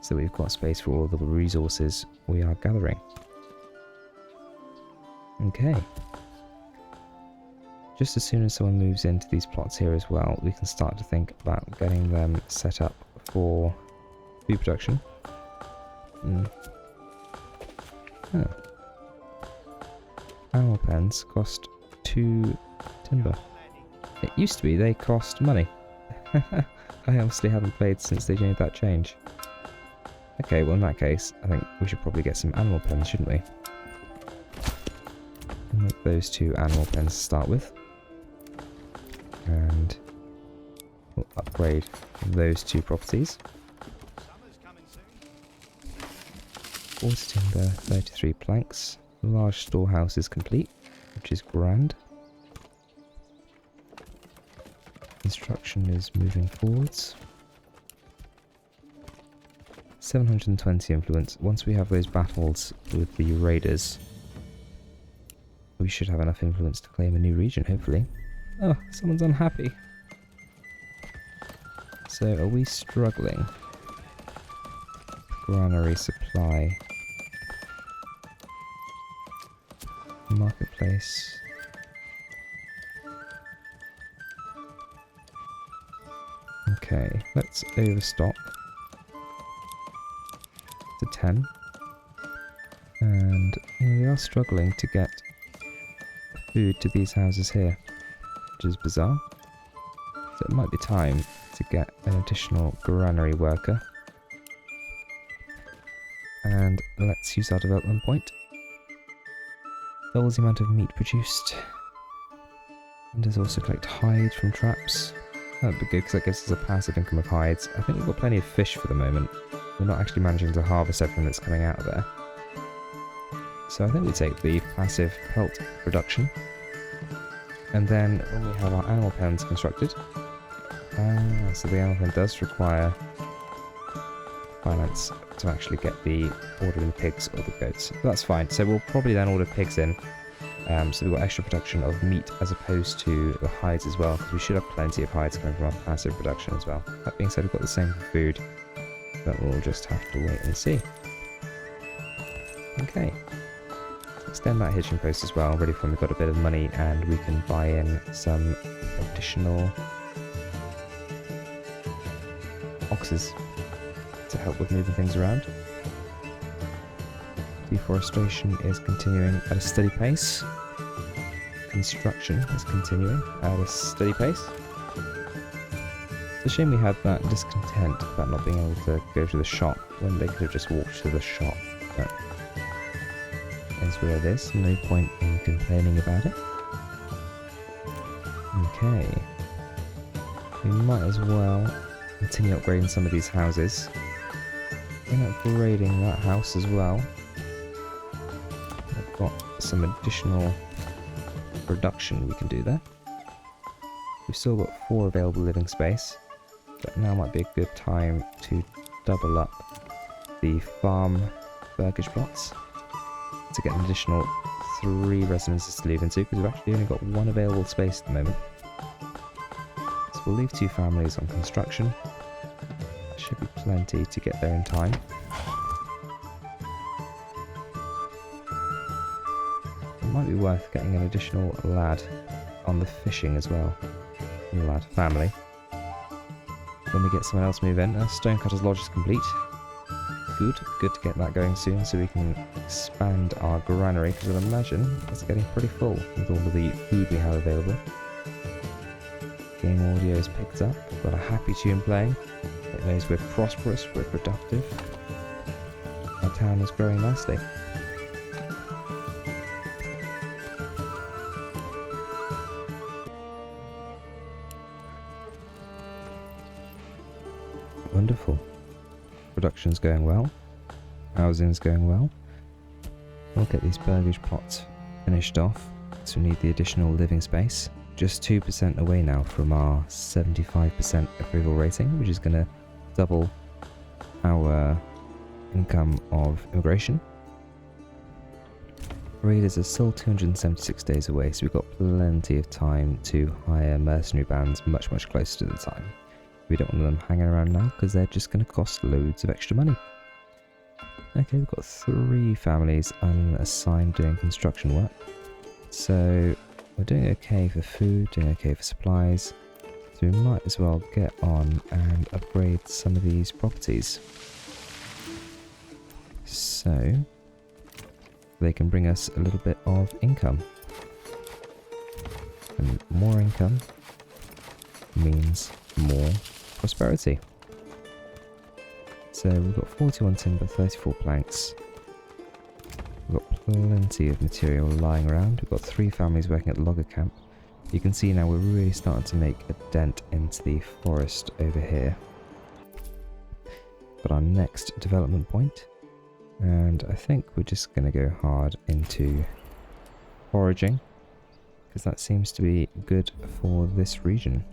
So we've got space for all the resources we are gathering. Okay. Just as soon as someone moves into these plots here as well, we can start to think about getting them set up for food production. Oh. Animal pens cost 2 timber. It used to be they cost money. I obviously haven't played since they made that change. Okay, well in that case, I think we should probably get some animal pens, shouldn't we? We'll make those 2 animal pens to start with. And we'll upgrade those 2 properties. 40 timber, 33 planks. The large storehouse is complete, which is grand. Construction is moving forwards. 720 influence. Once we have those battles with the raiders, we should have enough influence to claim a new region, hopefully. Oh, someone's unhappy. So, are we struggling? Granary supply. Marketplace. Okay, let's overstock to 10. And we are struggling to get food to these houses here, which is bizarre. So it might be time to get an additional granary worker. And let's use our development point. Doubles the amount of meat produced. And does also collect hide from traps. That'd be good because that gives us a passive income of hides. I think we've got plenty of fish for the moment. we're not actually managing to harvest everything that's coming out of there. So I think we take the passive pelt production, and then when we have our animal pens constructed, so the animal pen does require finance to actually get the ordering the pigs or the goats. But that's fine. So we'll probably then order pigs in. So we've got extra production of meat as opposed to the hides as well, because we should have plenty of hides coming from our passive production as well. That being said, we've got the same for food, but we'll just have to wait and see. Okay. Let's extend that hitching post as well, ready for when we've got a bit of money and we can buy in some additional oxes to help with moving things around. Deforestation is continuing at a steady pace. Construction is continuing at a steady pace. It's a shame we had that discontent about not being able to go to the shop when they could have just walked to the shop. But it's where it is. No point in complaining about it. Okay. We might as well continue upgrading some of these houses. In upgrading that house as well, I've got some additional production we can do there. We've still got 4 available living space, but now might be a good time to double up the farm burgage plots to get an additional 3 residences to move into, because we've actually only got 1 available space at the moment. So we'll leave 2 families on construction. Should be plenty to get there in time. It might be worth getting an additional lad on the fishing as well. Lad family. When we get someone else move in, Stonecutter's Lodge is complete. Good to get that going soon so we can expand our granary, because I'd imagine it's getting pretty full with all of the food we have available. Game audio is picked up, we've got a happy tune playing. It knows we're prosperous, we're productive. Our town is growing nicely. Wonderful. Production's going well. Housing's going well. We'll get these burgage plots finished off, so we need the additional living space. Just 2% away now from our 75% approval rating, which is going to double our income of immigration. Raiders are still 276 days away, so we've got plenty of time to hire mercenary bands much closer to the time. We don't want them hanging around now because they're just going to cost loads of extra money. Okay, we've got 3 families unassigned doing construction work, so we're doing okay for food, doing okay for supplies. So we might as well get on and upgrade some of these properties, so they can bring us a little bit of income. And more income means more prosperity. So we've got 41 timber, 34 planks. We've got plenty of material lying around. We've got 3 families working at the logger camp. You can see now we're really starting to make a dent into the forest over here. Got our next development point, and I think we're just going to go hard into foraging, because that seems to be good for this region.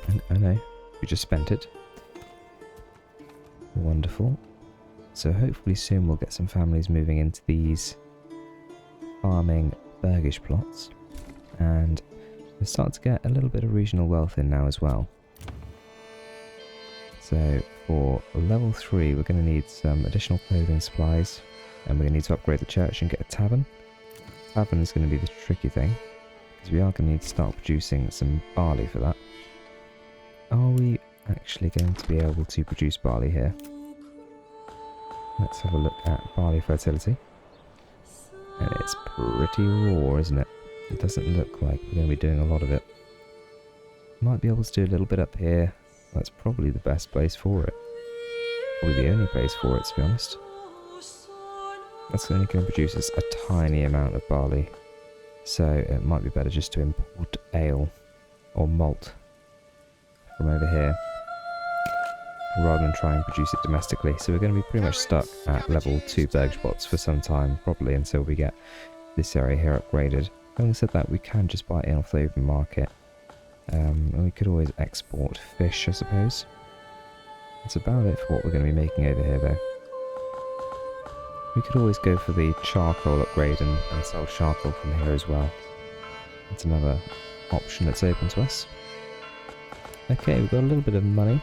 And oh no, we just spent it. Wonderful. So hopefully soon we'll get some families moving into these farming burgage plots, and we'll start to get a little bit of regional wealth in now as well. So for level 3 we're going to need some additional clothing supplies, and we're going to need to upgrade the church and get a tavern. Tavern is going to be the tricky thing, because we are going to need to start producing some barley for that. Are we actually going to be able to produce barley here? Let's have a look at barley fertility. And it's pretty raw, isn't it? It doesn't look like we're going to be doing a lot of it. Might be able to do a little bit up here. That's probably the best place for it. Probably the only place for it, to be honest. That's only going to produce us a tiny amount of barley. So it might be better just to import ale or malt from over here. rather than try and produce it domestically. So we're going to be pretty much stuck at level 2 burger spots for some time, probably until we get this area here upgraded. Having said that, we can just buy it in off the open market. And we could always export fish, I suppose. That's about it for what we're going to be making over here, though. We could always go for the charcoal upgrade and sell charcoal from here as well. That's another option that's open to us. Okay, we've got a little bit of money.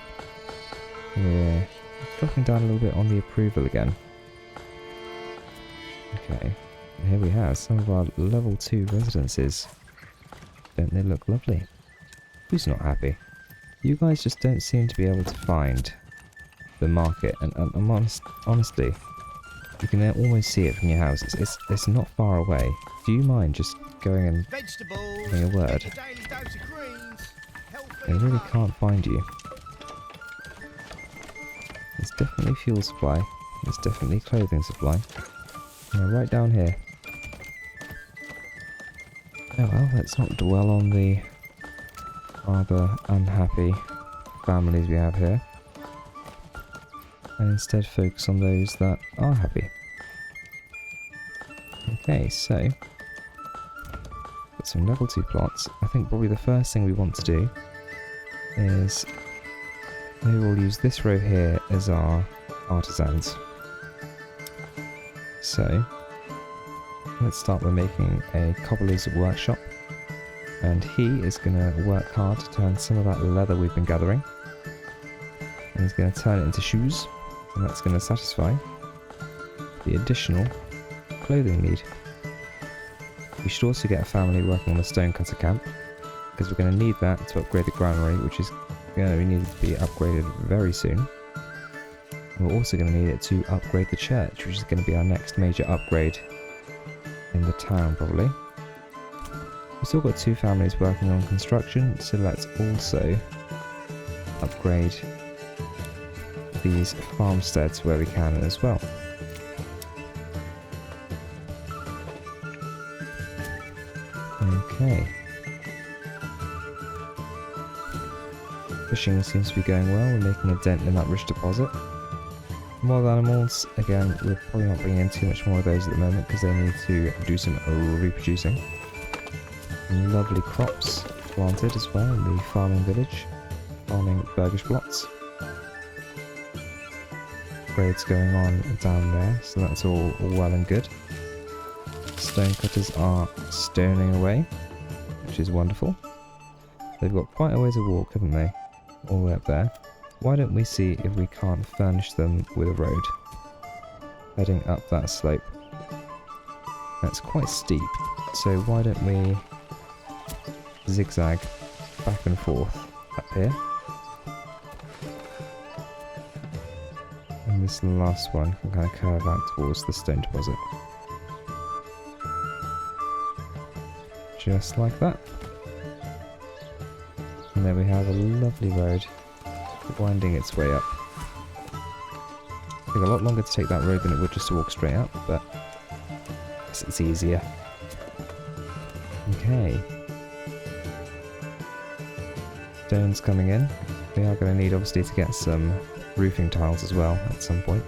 We're dropping down a little bit on the approval again. Okay, and here we have some of our level 2 residences. Don't they look lovely? Who's not happy? You guys just don't seem to be able to find the market, and I'm honestly, you can almost see it from your house. It's not far away. Do you mind just going and having a word? They really can't find you. There's definitely fuel supply. There's definitely clothing supply. Yeah, right down here. Oh well, let's not dwell on the rather unhappy families we have here, and instead focus on those that are happy. Okay, so got some level 2 plots. I think probably the first thing we want to do is maybe we'll use this row here as our artisans. So let's start by making a cobbler's workshop. And he is going to work hard to turn some of that leather we've been gathering. And he's going to turn it into shoes. And that's going to satisfy the additional clothing need. We should also get a family working on the stonecutter camp, because we're going to need that to upgrade the granary, which is going to need to be upgraded very soon. And we're also going to need it to upgrade the church, which is going to be our next major upgrade in the town, probably. We've still got 2 families working on construction, so let's also upgrade these farmsteads where we can as well. Okay. Fishing seems to be going well. We're making a dent in that rich deposit. Wild animals, again, we're probably not bringing in too much more of those at the moment because they need to do some reproducing. Lovely crops planted as well in the farming village, farming burgish plots. Upgrades going on down there, so that's all well and good. Stonecutters are stoning away, which is wonderful. They've got quite a ways to walk, haven't they? All the way up there. Why don't we see if we can't furnish them with a road heading up that slope? That's quite steep, so why don't we zigzag back and forth up here. And this last one can kind of curve out towards the stone deposit. Just like that. And there we have a lovely road winding its way up. It'll take a lot longer to take that road than it would just to walk straight up, but I guess it's easier. Okay. Stones coming in. We are going to need obviously to get some roofing tiles as well at some point.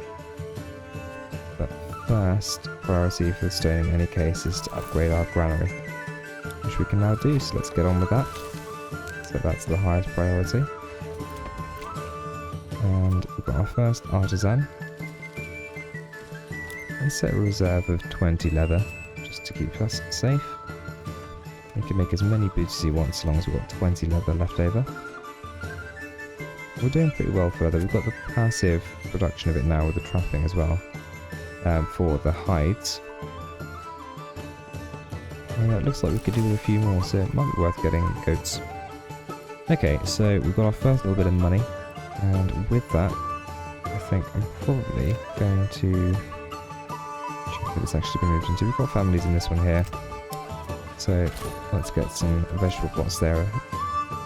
But first priority for the stone in any case is to upgrade our granary, which we can now do, so let's get on with that. So that's the highest priority. And we've got our first artisan. Let's set a reserve of 20 leather just to keep us safe. He can make as many boots as he wants as long as we've got 20 leather left over. We're doing pretty well for leather. We've got the passive production of it now with the trapping as well for the hides. And it looks like we could do with a few more, so it might be worth getting goats. Okay, so we've got our first little bit of money, and with that, I think I'm probably going to check if it's actually been moved into. We've got families in this one here. So let's get some vegetable plots there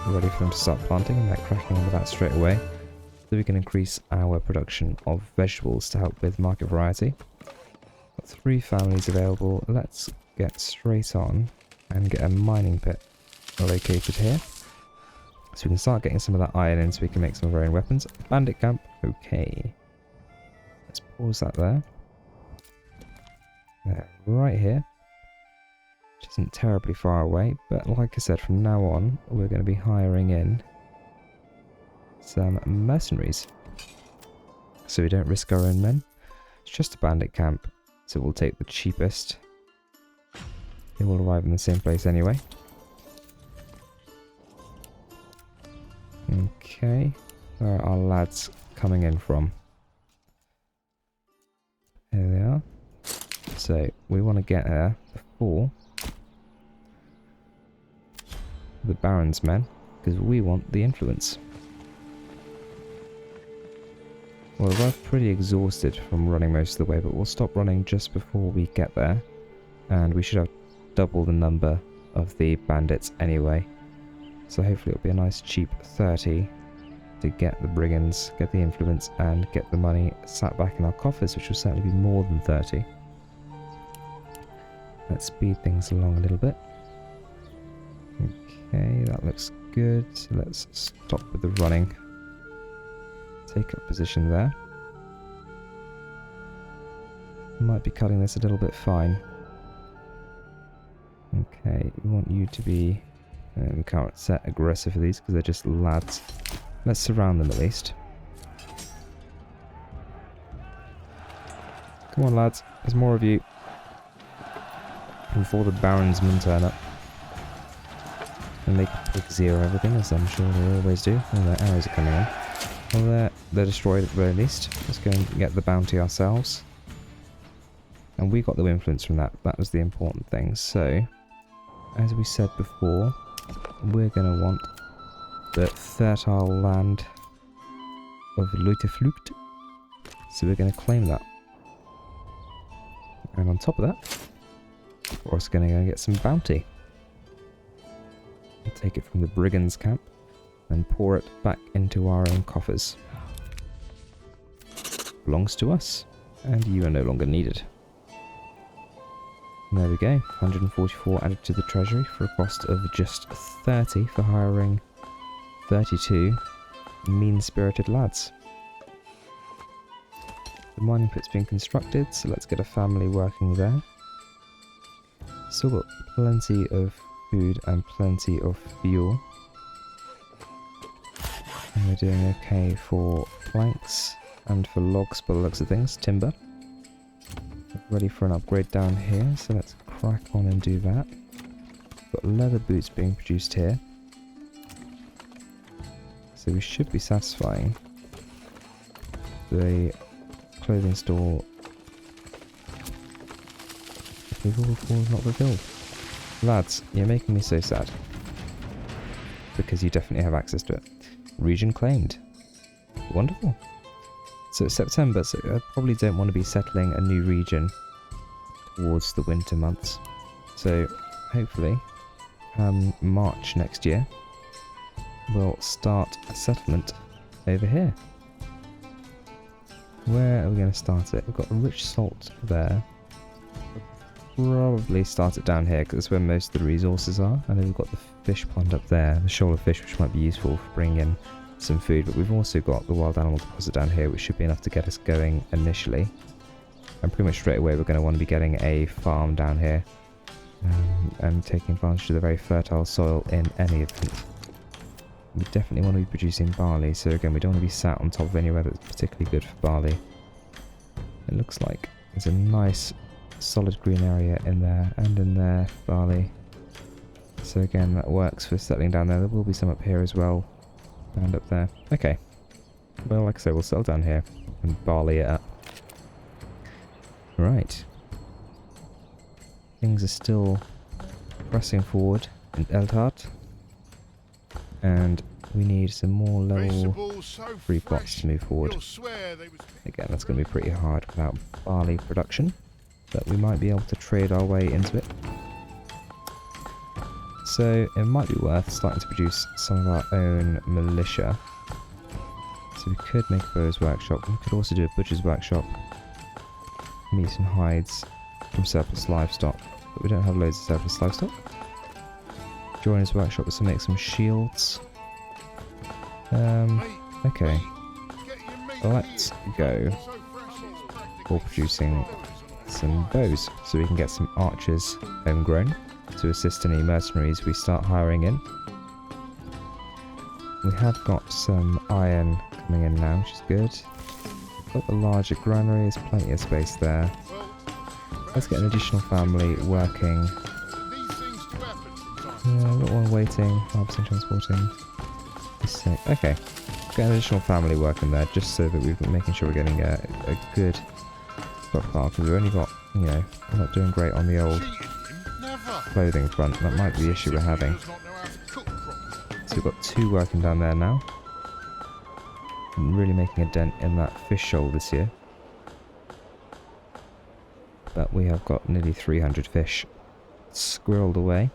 ready for them to start planting, and they're cracking on with that straight away. So we can increase our production of vegetables to help with market variety. Got 3 families available. Let's get straight on and get a mining pit located here. So we can start getting some of that iron in so we can make some of our own weapons. Bandit camp, okay. Let's pause that there. There, right here. Which isn't terribly far away, but like I said, from now on, we're going to be hiring in some mercenaries. So we don't risk our own men. It's just a bandit camp, so we'll take the cheapest. They will arrive in the same place anyway. Okay, where are our lads coming in from? Here they are. So we want to get there before the Baron's men, because we want the influence. We'll arrive pretty exhausted from running most of the way, but we'll stop running just before we get there, and we should have double the number of the bandits anyway. So hopefully it'll be a nice cheap 30 to get the brigands, get the influence, and get the money sat back in our coffers, which will certainly be more than 30. Let's speed things along a little bit. Okay, that looks good. So let's stop with the running. Take up position there. Might be cutting this a little bit fine. Okay, we want you to be... we can't set aggressive for these because they're just lads. Let's surround them at least. Come on lads, there's more of you. Before the Baron's men turn up. And they can pick zero everything, as I'm sure they always do. Oh, their arrows are coming in. Well, they're destroyed at the very least. Let's go and get the bounty ourselves. And we got the influence from that. That was the important thing. So, as we said before, we're going to want the fertile land of Leuteflucht. So we're going to claim that. And on top of that, we're also going to go and get some bounty. We'll take it from the brigands' camp and pour it back into our own coffers. Belongs to us, and you are no longer needed. And there we go, 144 added to the treasury for a cost of just 30 for hiring 32 mean-spirited lads. The mining pit's being constructed, so let's get a family working there. Still got plenty of food and plenty of fuel. And we're doing okay for planks and for logs by the looks of things, timber. Ready for an upgrade down here, so let's crack on and do that. Got leather boots being produced here. So we should be satisfying the clothing store. We've all not fulfilled. Lads, you're making me so sad. Because you definitely have access to it. Region claimed. Wonderful. So it's September, so I probably don't want to be settling a new region towards the winter months. So hopefully, March next year, we'll start a settlement over here. Where are we going to start it? We've got a rich salt there. Probably start it down here because that's where most of the resources are. And then we've got the fish pond up there, the shoal of fish, which might be useful for bringing in some food. But we've also got the wild animal deposit down here, which should be enough to get us going initially. And pretty much straight away we're going to want to be getting a farm down here and taking advantage of the very fertile soil in any event. We definitely want to be producing barley, so again we don't want to be sat on top of anywhere that's particularly good for barley. It looks like there's a nice solid green area in there and in there for barley. So again that works for settling down there. There will be some up here as well and up there. Okay, well like I say, we'll settle down here and barley it up. Right. Things are still pressing forward in Eldhart. And we need some more level 3 plots to move forward. Again, that's going to be pretty hard without barley production. But we might be able to trade our way into it. So it might be worth starting to produce some of our own militia. So we could make a bow's workshop. We could also do a butcher's workshop. Meat and hides from surplus livestock. But we don't have loads of surplus livestock. Joiner's workshop to make some shields. Okay. Let's go for producing some bows, so we can get some archers homegrown to assist any mercenaries we start hiring in. We have got some iron coming in now, which is good. We've got the larger granary, there's plenty of space there. Let's get an additional family working. Got one waiting, 5% transporting. Okay, get an additional family working there, just so that we're making sure we're getting a good stockpile, because we've only got, you know, we're not doing great on the old clothing front. That might be the issue we're having. So we've got 2 working down there now. Really making a dent in that fish shoal this year. But we have got nearly 300 fish squirreled away,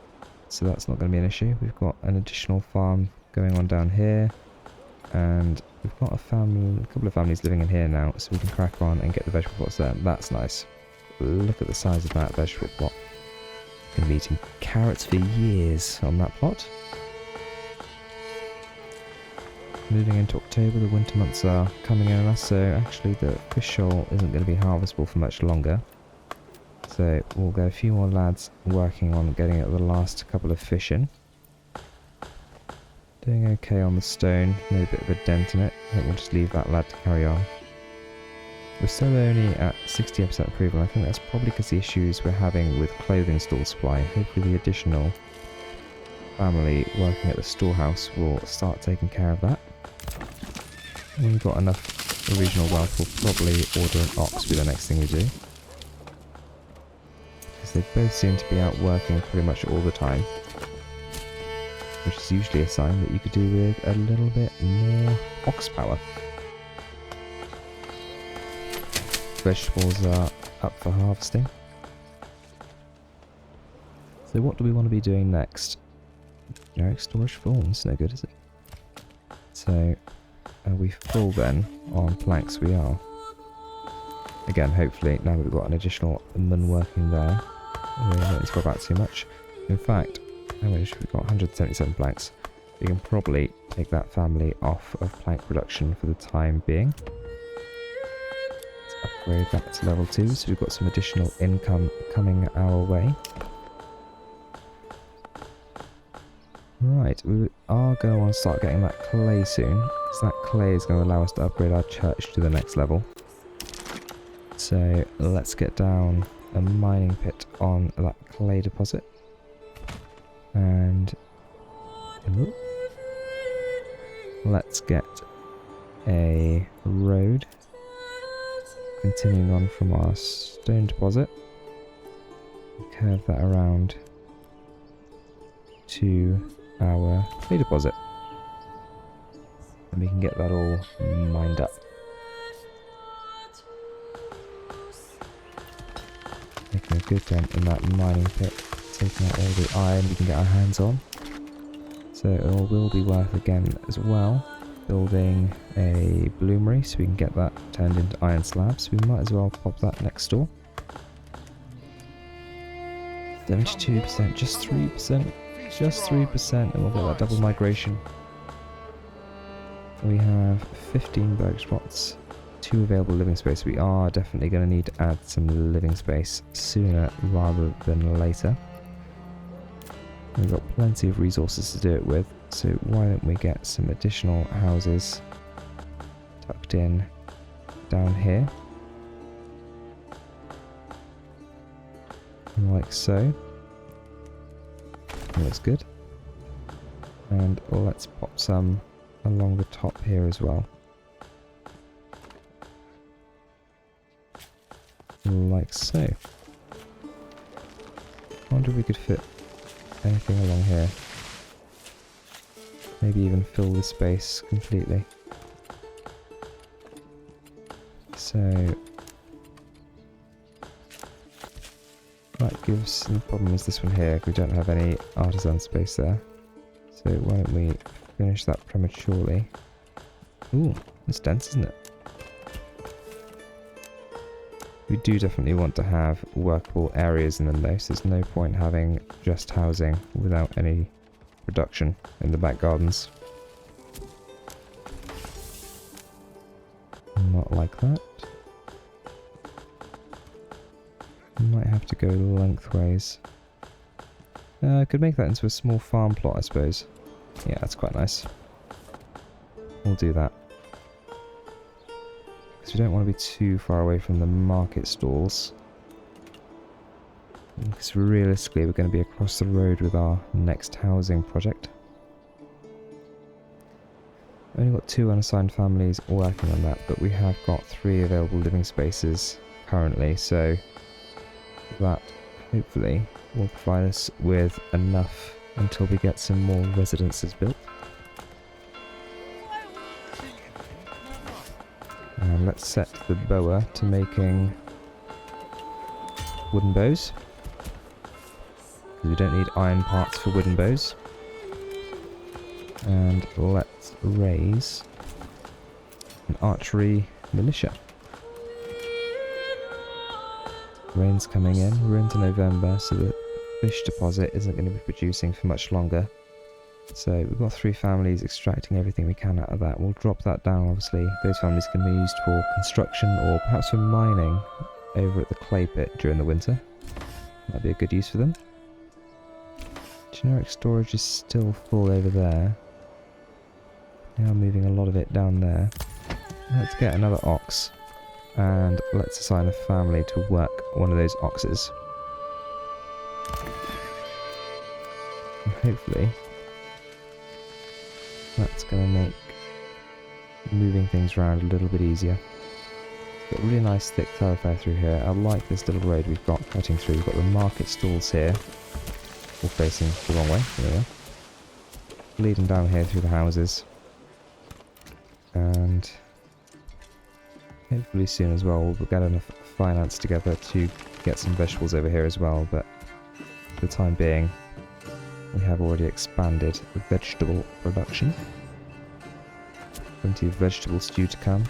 so that's not going to be an issue. We've got an additional farm going on down here, and we've got a couple of families living in here now, so we can crack on and get the vegetable plots there. That's nice. Look at the size of that vegetable plot. Going to be eating carrots for years on that plot. Moving into October, the winter months are coming in on us, so actually the fish shoal isn't going to be harvestable for much longer. So we'll get a few more lads working on getting the last couple of fish in. Doing okay on the stone, made a bit of a dent in it. I think we'll just leave that lad to carry on. We're still only at 60% approval. I think that's probably because the issues we're having with clothing store supply. Hopefully the additional family working at the storehouse will start taking care of that. When we've got enough regional wealth, we'll probably order an ox be the next thing we do. Because they both seem to be out working pretty much all the time, which is usually a sign that you could do with a little bit more ox power. Vegetables are up for harvesting. So what do we want to be doing next? Generic storage full, it's no good, is it? So, are we full then on planks? We are. Again, hopefully, now that we've got an additional man working there, we don't need to go back too much. In fact, how much we've got? 177 planks. We can probably take that family off of plank production for the time being. Let's upgrade that to level 2, so we've got some additional income coming our way. Right, we are going to want to start getting that clay soon, because that clay is going to allow us to upgrade our church to the next level. So let's get down a mining pit on that clay deposit. And let's get a road continuing on from our stone deposit. Curve that around to our clay deposit, and we can get that all mined up. Making a good dent in that mining pit, taking out all the iron we can get our hands on. So it will be worth again as well building a bloomery so we can get that turned into iron slabs. We might as well pop that next door. 72%, just 3%. Just 3%, and we'll get that double migration. We have 15 berg spots, 2 available living space. We are definitely going to need to add some living space sooner rather than later. We've got plenty of resources to do it with, so why don't we get some additional houses tucked in down here, like so. That looks good. And let's pop some along the top here as well. Like so. I wonder if we could fit anything along here. Maybe even fill the space completely. So that gives, the problem is this one here, we don't have any artisan space there. So why don't we finish that prematurely. Ooh, it's dense, isn't it? We do definitely want to have workable areas in them though, so there's no point having just housing without any production in the back gardens. like that. Might have to go lengthways. I could make that into a small farm plot, I suppose. Yeah, that's quite nice. We'll do that. Because we don't want to be too far away from the market stalls. Because realistically, we're going to be across the road with our next housing project. Only got 2 unassigned families working on that, but we have got 3 available living spaces currently, so that hopefully will provide us with enough until we get some more residences built. And let's set the bower to making wooden bows, because we don't need iron parts for wooden bows. And let's raise an archery militia. Rain's coming in, we're into November, so the fish deposit isn't going to be producing for much longer. So we've got 3 families extracting everything we can out of that. We'll drop that down, obviously. Those families can be used for construction or perhaps for mining over at the clay pit during the winter. That'd be a good use for them. Generic storage is still full over there. We are moving a lot of it down there. Let's get another ox. And let's assign a family to work one of those oxes. And hopefully that's going to make moving things around a little bit easier. Got a really nice thick thoroughfare through here. I like this little road we've got cutting through. We've got the market stalls here, all facing the wrong way. There we go. Leading down here through the houses. And hopefully soon as well we'll get enough finance together to get some vegetables over here as well, but for the time being we have already expanded the vegetable production. Plenty of vegetable stew to come.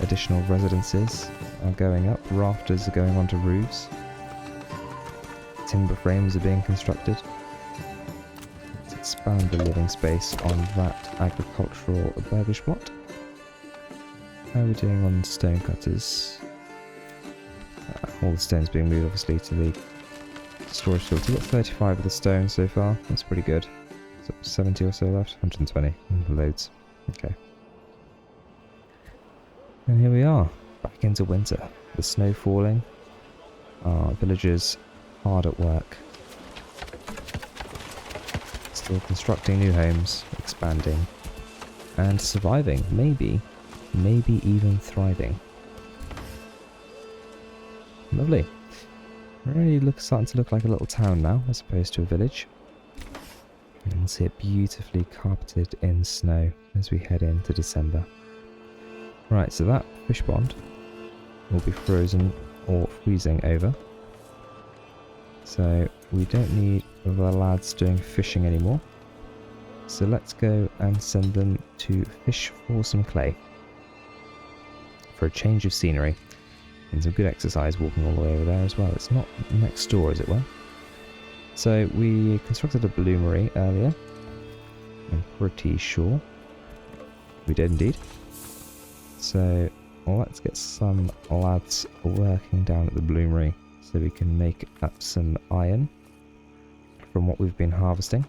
Additional residences are going up, rafters are going onto roofs, timber frames are being constructed. Let's expand the living space on that agricultural burgage plot. How are we doing on stone cutters? All the stones being moved obviously to the storage field. We've got 35 of the stone so far, that's pretty good. So 70 or so left, 120, loads. Okay. And here we are, back into winter. The snow falling, our villagers hard at work. Still constructing new homes, expanding, and surviving, maybe even thriving. Lovely. Really starting to look like a little town now, as opposed to a village. And you can see it beautifully carpeted in snow as we head into December. Right, so that fish pond will be frozen or freezing over. So we don't need the lads doing fishing anymore. So let's go and send them to fish for some clay. For a change of scenery. And some good exercise walking all the way over there as well. It's not next door, as it were. So we constructed a bloomery earlier. I'm pretty sure. We did indeed. So let's get some lads working down at the bloomery so we can make up some iron from what we've been harvesting.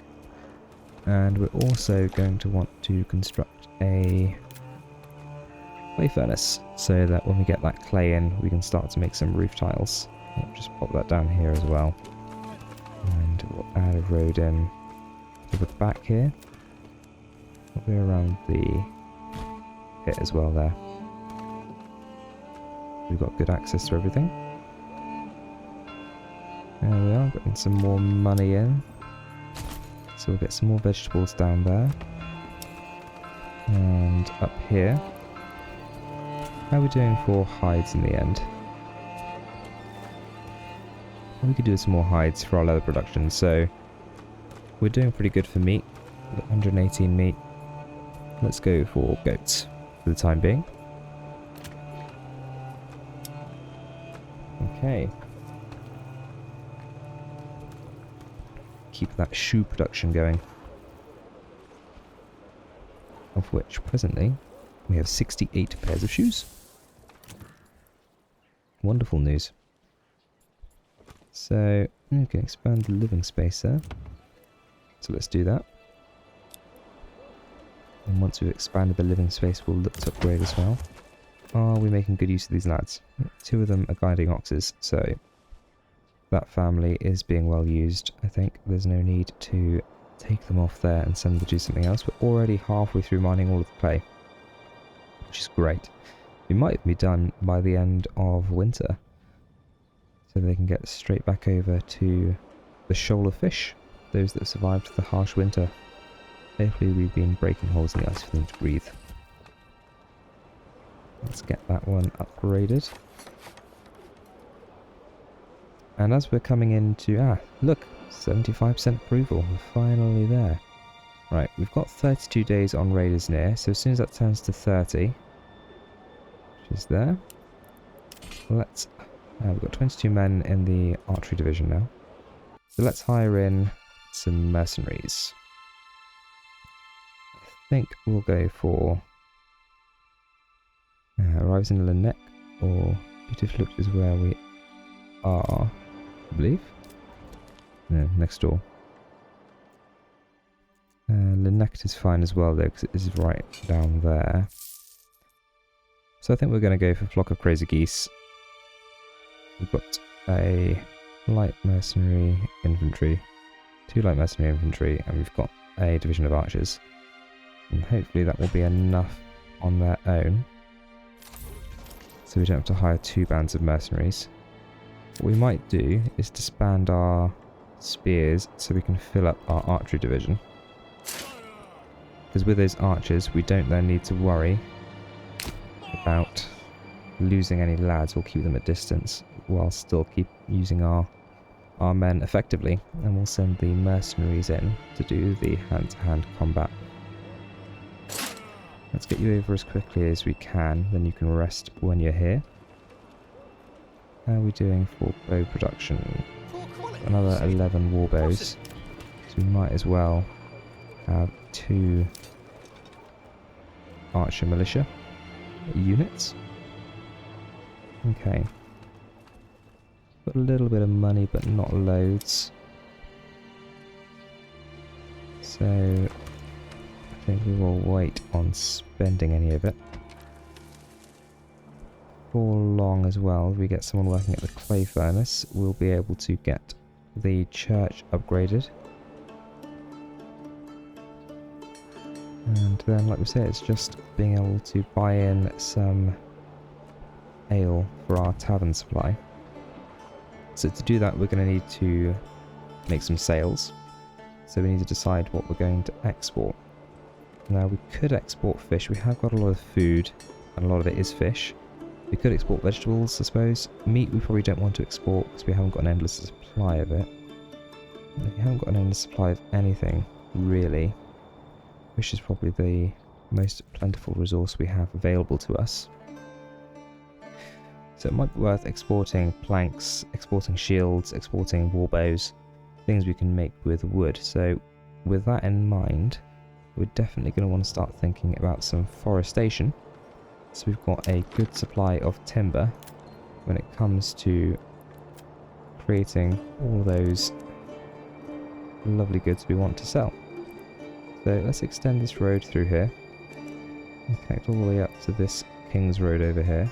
And we're also going to want to construct a clay furnace so that when we get that clay in we can start to make some roof tiles. I'll just pop that down here as well. And we'll add a road in over the back here. We'll go around the pit as well there. We've got good access to everything. There we are, getting some more money in. So we'll get some more vegetables down there. And up here. How are we doing for hides in the end? We could do some more hides for our leather production, so we're doing pretty good for meat. We've got 118 meat. Let's go for goats for the time being. Okay. Keep that shoe production going. Of which, presently, We have 68 pairs of shoes. Wonderful news. So, we can expand the living space there. So let's do that. And once we've expanded the living space, we'll look to upgrade as well. Are we making good use of these lads? 2 of them are guiding oxes, so that family is being well used. I think there's no need to take them off there and send them to do something else. We're already halfway through mining all of the clay, which is great. We might be done by the end of winter, so they can get straight back over to the shoal of fish, those that have survived the harsh winter. Hopefully we've been breaking holes in the ice for them to breathe. Let's get that one upgraded. And as we're coming into... look! 75% approval. We're finally there. Right, we've got 32 days on Raiders near, so as soon as that turns to 30, which is there, let's... we've got 22 men in the archery division now. So let's hire in some mercenaries. I think we'll go for arrives in Lynette, or Beautiful is where we are, I believe. No, next door. Lynette is fine as well though, because it is right down there. So I think we're going to go for Flock of Crazy Geese. We've got a light mercenary infantry, 2 light mercenary infantry, and we've got a division of archers. And hopefully that will be enough on their own, so we don't have to hire 2 bands of mercenaries. What we might do is disband our spears so we can fill up our archery division. Because with those archers, we don't then need to worry about losing any lads. We'll keep them at distance while still keep using our men effectively. And we'll send the mercenaries in to do the hand-to-hand combat. Let's get you over as quickly as we can, then you can rest when you're here. How are we doing for bow production? Another 11 war bows. So we might as well have 2 archer militia units. Okay. Got a little bit of money, but not loads. So I think we will wait on spending any of it. For long as well, if we get someone working at the clay furnace, we'll be able to get the church upgraded. And then, like we said, it's just being able to buy in some ale for our tavern supply. So to do that, we're going to need to make some sales. So we need to decide what we're going to export. Now, we could export fish. We have got a lot of food, and a lot of it is fish. We could export vegetables, I suppose. Meat we probably don't want to export because we haven't got an endless supply of it. We haven't got an endless supply of anything, really. Fish is probably the most plentiful resource we have available to us. So it might be worth exporting planks, exporting shields, exporting warbows, things we can make with wood. So with that in mind, we're definitely going to want to start thinking about some forestation. So we've got a good supply of timber when it comes to creating all those lovely goods we want to sell. So let's extend this road through here and connect all the way up to this King's Road over here.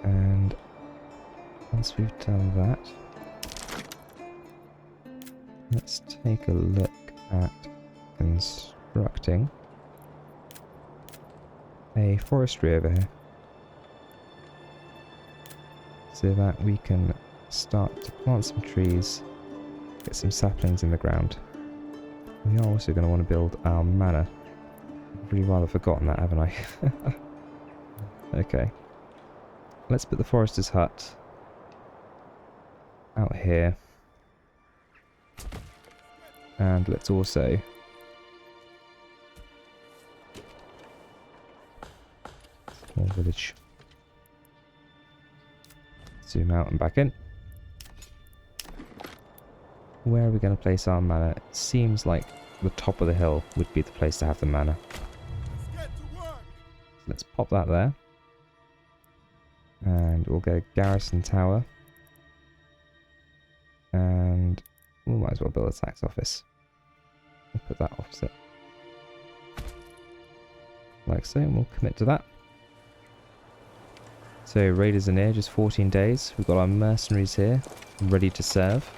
And once we've done that, let's take a look at constructing a forestry over here so that we can start to plant some trees, get some saplings in the ground. We are also going to want to build our manor. I've really rather forgotten that, haven't I? Okay. Let's put the forester's hut out here. And let's also small village. Zoom out and back in. Where are we going to place our manor? It seems like the top of the hill would be the place to have the manor. let's pop that there. And we'll go garrison tower. And we might as well build a tax office. We'll put that opposite. Like so, and we'll commit to that. So raiders are near, just 14 days. We've got our mercenaries here, ready to serve.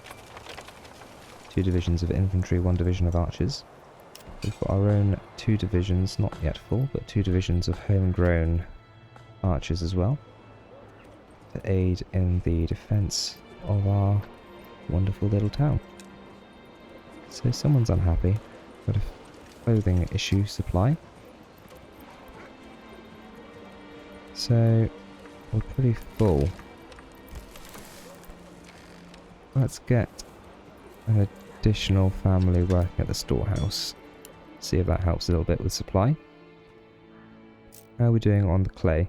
2 divisions of infantry, 1 division of archers. We've got our own 2 divisions, not yet full, but 2 divisions of homegrown archers as well, to aid in the defence of our wonderful little town. So someone's unhappy. Got a clothing issue supply. So we're pretty full. Let's get an additional family working at the storehouse. See if that helps a little bit with supply. How are we doing on the clay?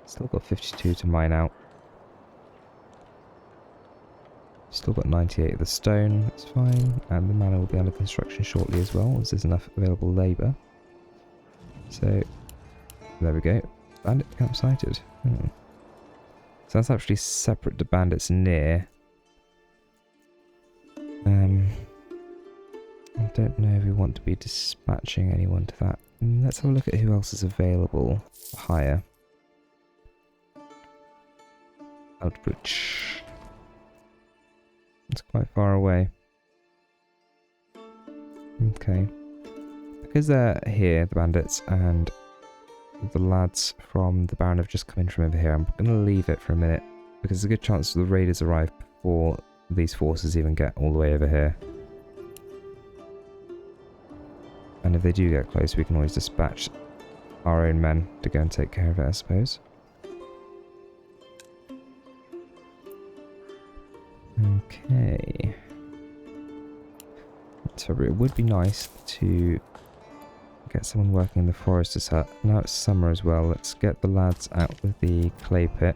Still got 52 to mine out. Still got 98 of the stone, that's fine. And the manor will be under construction shortly as well, as there's enough available labour. So, there we go. Bandit camp sighted. So that's actually separate to bandits near. I don't know if we want to be dispatching anyone to that. Let's have a look at who else is available for hire. Outbridge. It's quite far away. Okay. Because they're here, the bandits, and the lads from the Baron have just come in from over here, I'm going to leave it for a minute, because there's a good chance the raiders arrive before these forces even get all the way over here. And if they do get close, we can always dispatch our own men to go and take care of it, I suppose. Okay. So it would be nice to get someone working in the forester's hut. Now it's summer as well. Let's get the lads out with the clay pit.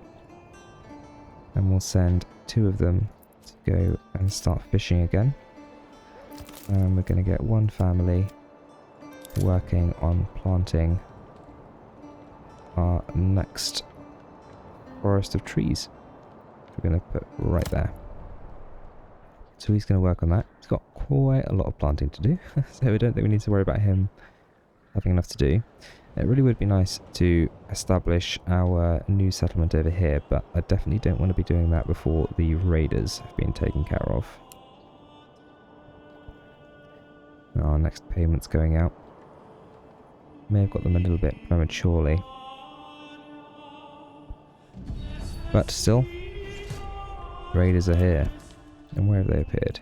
And we'll send 2 of them to go and start fishing again. And we're going to get 1 family working on planting our next forest of trees. We're going to put right there. So he's going to work on that. He's got quite a lot of planting to do, so I don't think we need to worry about him having enough to do. It really would be nice to establish our new settlement over here, but I definitely don't want to be doing that before the raiders have been taken care of. Our next payment's going out. May have got them a little bit prematurely. But still, raiders are here. And where have they appeared?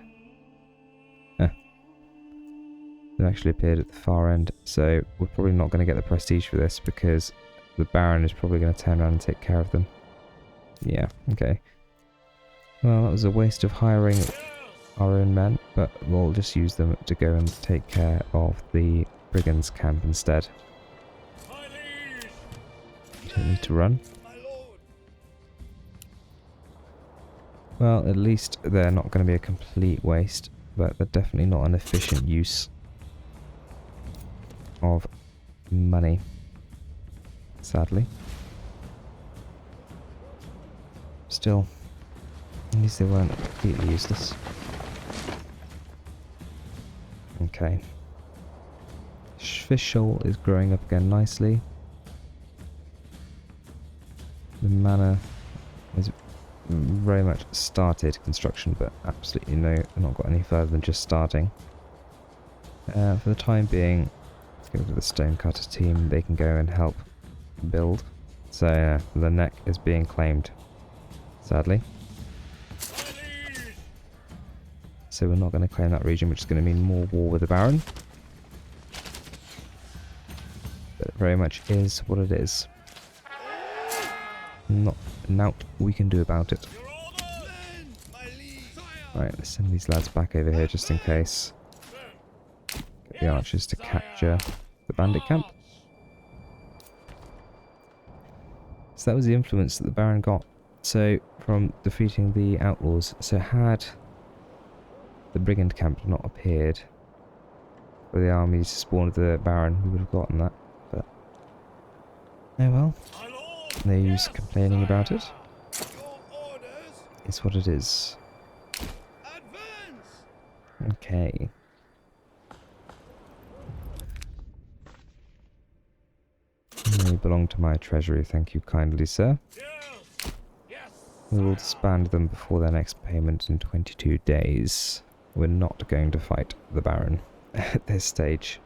They've actually appeared at the far end, so we're probably not going to get the prestige for this because the Baron is probably going to turn around and take care of them. Yeah, okay. Well, that was a waste of hiring our own men, but we'll just use them to go and take care of the brigands' camp instead. You don't need to run. Well, at least they're not going to be a complete waste, but they're definitely not an efficient use of money, sadly. Still, at least they weren't completely useless. Okay. Fish shoal is growing up again nicely. The manor is very much started construction, but absolutely not got any further than just starting. For the time being, let's go to the stonecutter team. They can go and help build. So the neck is being claimed, sadly. So we're not going to claim that region, which is going to mean more war with the Baron. But it very much is what it is. Not naught we can do about it. Right, let's send these lads back over here just in case. Get the archers to capture the bandit camp. So that was the influence that the Baron got. So from defeating the outlaws. So had the brigand camp not appeared, or the armies spawned the Baron, we would have gotten that. But Oh well, no use complaining about it. It's what it is. Okay. They belong to my treasury, thank you kindly, sir. We will disband them before their next payment in 22 days. We're not going to fight the Baron at this stage.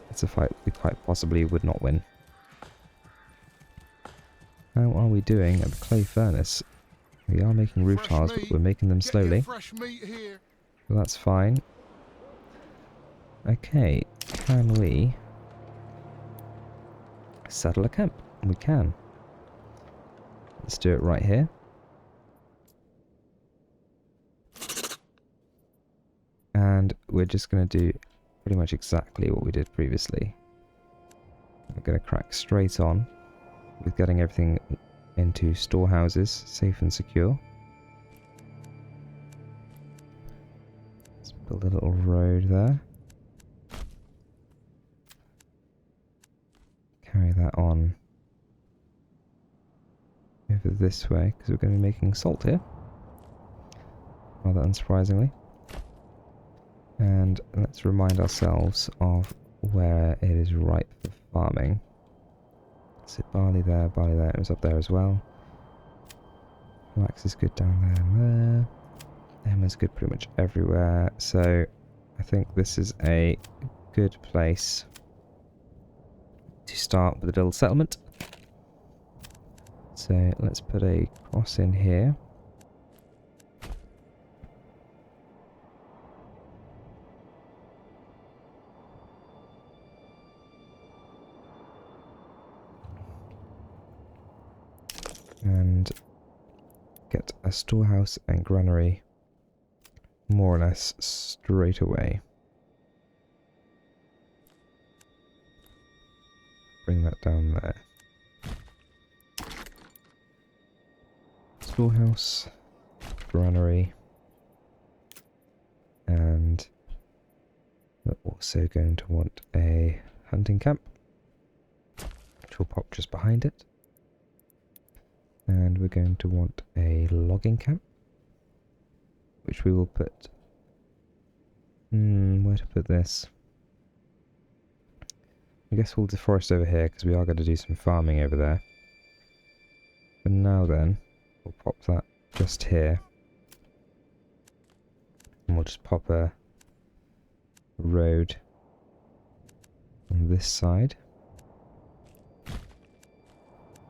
It's a fight we quite possibly would not win. How are we doing at the clay furnace? We are making roof tiles, but we're making them slowly. Well, that's fine. Okay, can we settle a camp? We can. Let's do it right here. And we're just going to do pretty much exactly what we did previously. We're going to crack straight on with getting everything into storehouses, safe and secure. Let's build a little road there. Carry that on over this way, because we're going to be making salt here. Rather unsurprisingly. And let's remind ourselves of where it is ripe for farming. So barley there, it was up there as well. Wax is good down there and there. Emma's good pretty much everywhere. So I think this is a good place to start with a little settlement. So let's put a cross in here. And get a storehouse and granary more or less straight away. Bring that down there. Storehouse, granary, and we're also going to want a hunting camp, which will pop just behind it. And we're going to want a logging camp, which we will put... where to put this? I guess we'll deforest over here, because we are going to do some farming over there. But now then, we'll pop that just here. And we'll just pop a road on this side.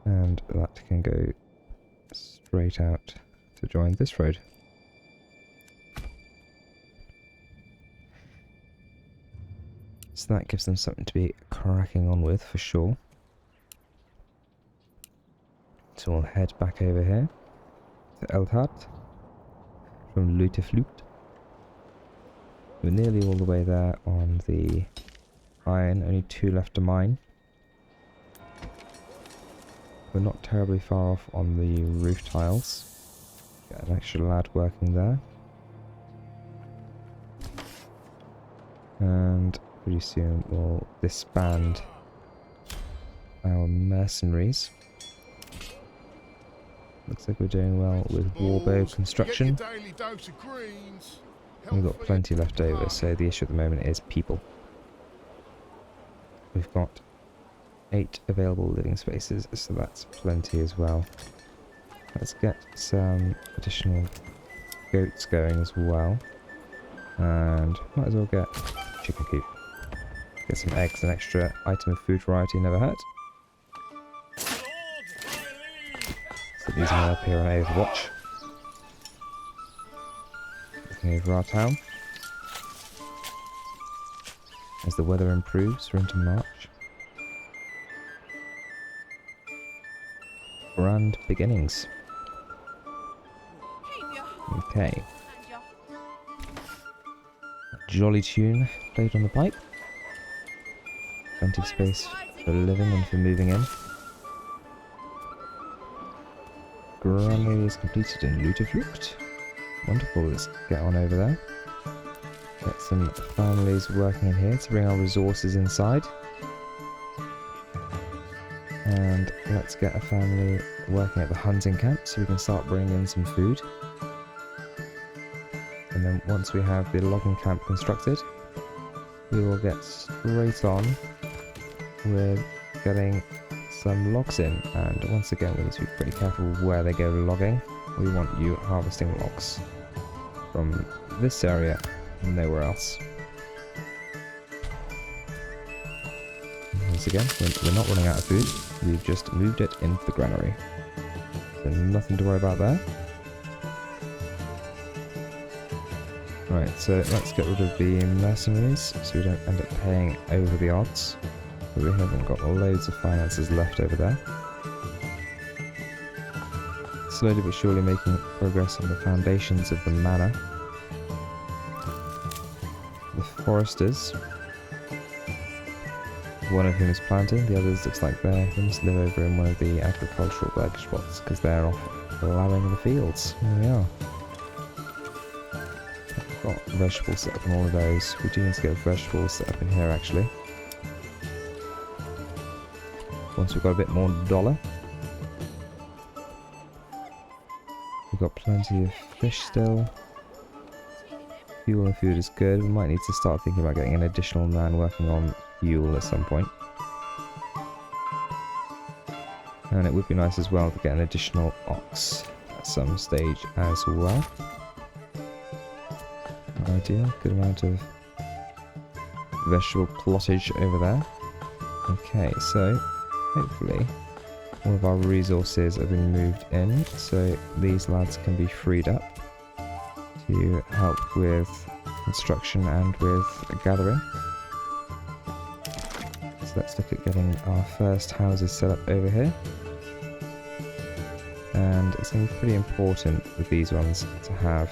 And that can go straight out to join this road. So that gives them something to be cracking on with for sure. So we'll head back over here to Eldhart from Luteflut. We're nearly all the way there on the iron, only 2 left to mine. We're not terribly far off on the roof tiles. Got an extra lad working there. And pretty soon we'll disband our mercenaries. Looks like we're doing well with warbow construction. We've got plenty left over, so the issue at the moment is people. We've got 8 available living spaces, so that's plenty as well. Let's get some additional goats going as well. And might as well get chicken coop. Get some eggs, an extra item of food variety never hurt. Set these men up here on Overwatch. Looking over our town. As the weather improves, we're into March. Grand beginnings. Okay. A jolly tune played on the pipe. Plenty of space for living and for moving in. Granary is completed in Luteflut. Wonderful, let's get on over there. Get some families working in here to bring our resources inside. And let's get a family working at the hunting camp so we can start bringing in some food. And then once we have the logging camp constructed, we will get straight on with getting some logs in. And once again, we need to be pretty careful where they go logging. We want you harvesting logs from this area and nowhere else. Once again, we're not running out of food, we've just moved it into the granary. So nothing to worry about there. Right, so let's get rid of the mercenaries so we don't end up paying over the odds. But we haven't got loads of finances left over there. Slowly but surely making progress on the foundations of the manor. The foresters, one of whom is planting, the others looks like they must live over in one of the agricultural work spots because they're off ploughing the fields. There we are. I've got vegetables set up on all of those. We do need to get vegetables set up in here actually. Once we've got a bit more dollar. We've got plenty of fish still. Fuel and food is good. We might need to start thinking about getting an additional man working on fuel at some point. And it would be nice as well to get an additional ox at some stage as well. Ideal. Good amount of vegetable plottage over there. Okay, so hopefully all of our resources have been moved in, so these lads can be freed up to help with construction and with gathering. So let's look at getting our first houses set up over here. And it's going to be pretty important with these ones to have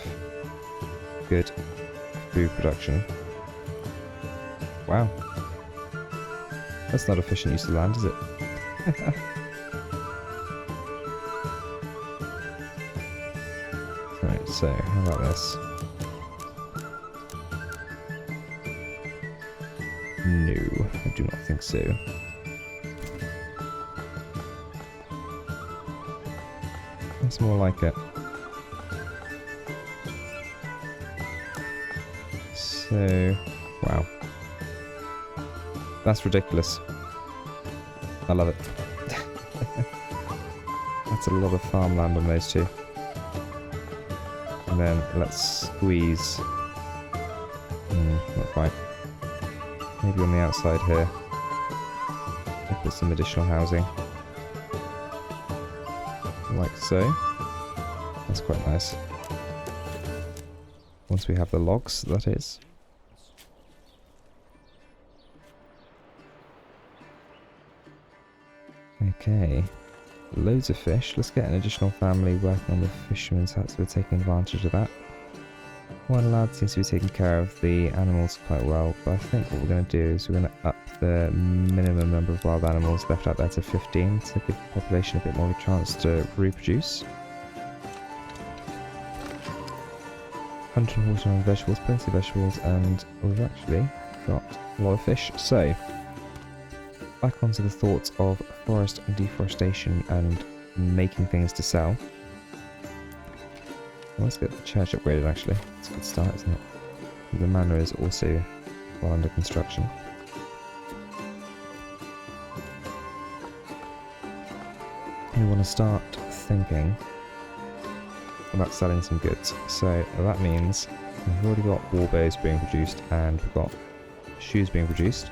good food production. Wow. That's not efficient use of land, is it? Right, so how about this? No, I do not think so. That's more like it. So, wow. That's ridiculous. I love it. That's a lot of farmland on those two. And then let's squeeze. Not quite. Maybe on the outside here. We'll put some additional housing. Like so. That's quite nice. Once we have the logs, that is. Okay. Loads of fish. Let's get an additional family working on the fisherman's hut, so we're taking advantage of that. One lad seems to be taking care of the animals quite well, but I think what we're going to do is we're going to up the minimum number of wild animals left out there to 15 to give the population a bit more of a chance to reproduce. 149 vegetables, plenty of vegetables, and we've actually got a lot of fish. So, back onto the thoughts of forest and deforestation and making things to sell. Let's get the church upgraded actually. It's a good start, isn't it? The manor is also well under construction. We want to start thinking about selling some goods. So that means we've already got war bows being produced and we've got shoes being produced.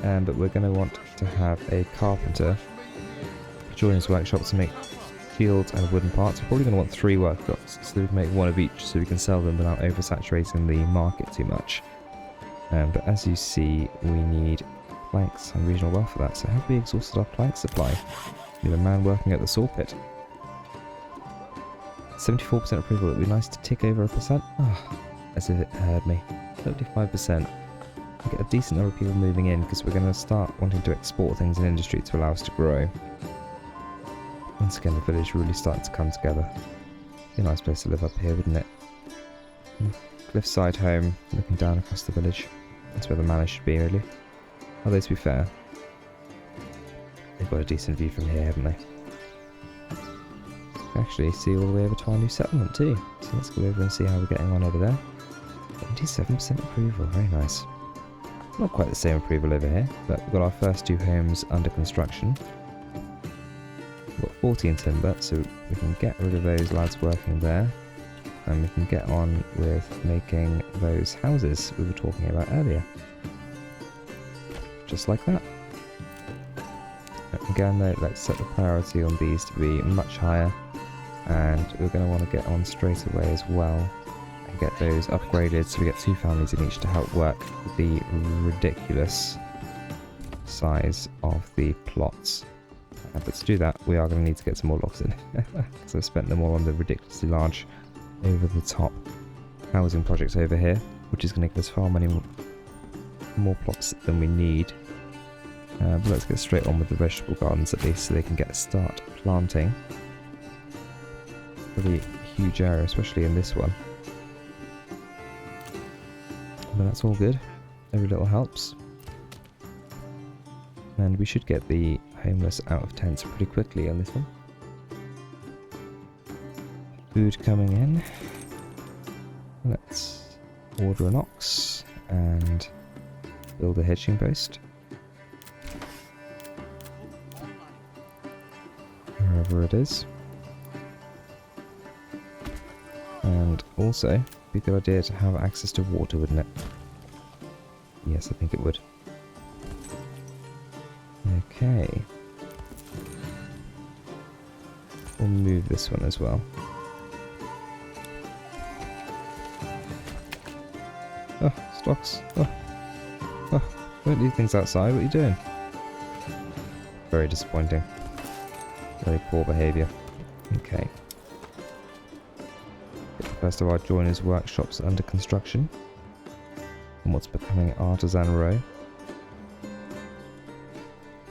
But we're going to want to have a carpenter join his workshop to make shields and wooden parts. We're probably going to want 3 workshops so we can make one of each so we can sell them without oversaturating the market too much. But as you see, we need planks and regional wealth for that. So have we exhausted our plank supply? We need a man working at the saw pit. 74% approval. It would be nice to tick over 1%. Oh, as if it heard me. 35%. We get a decent number of people moving in because we're going to start wanting to export things in industry to allow us to grow. Once again, the village really starting to come together. Be a nice place to live up here, wouldn't it? Cliffside home, looking down across the village. That's where the manor should be, really. Although, to be fair, They've got a decent view from here, haven't they? Actually, see all the way over to our new settlement too. So let's go over and see how we're getting on over there. 77% approval, very nice. Not quite the same approval over here, but we've got our first 2 homes under construction. We've got 14 timber, so we can get rid of those lads working there. And we can get on with making those houses we were talking about earlier. Just like that. Again though, let's set the priority on these to be much higher. And we're going to want to get on straight away as well. And get those upgraded so we get 2 families in each to help work the ridiculous size of the plots. But to do that, we are going to need to get some more logs in. So I've spent them all on the ridiculously large, over the top housing projects over here, which is going to give us far many more plots than we need. But let's get straight on with the vegetable gardens at least, so they can get a start planting. Pretty huge area, especially in this one. But that's all good. Every little helps. And we should get the homeless out of tents pretty quickly on this one. Food coming in. Let's order an ox and build a hitching post. Wherever it is. And also, be a good idea to have access to water, wouldn't it? Yes, I think it would. Okay. We'll move this one as well. Oh, stocks. Oh, don't leave things outside. What are you doing? Very disappointing. Very poor behaviour. Okay. Get the first of our joiners' workshops under construction. And what's becoming Artisan Row.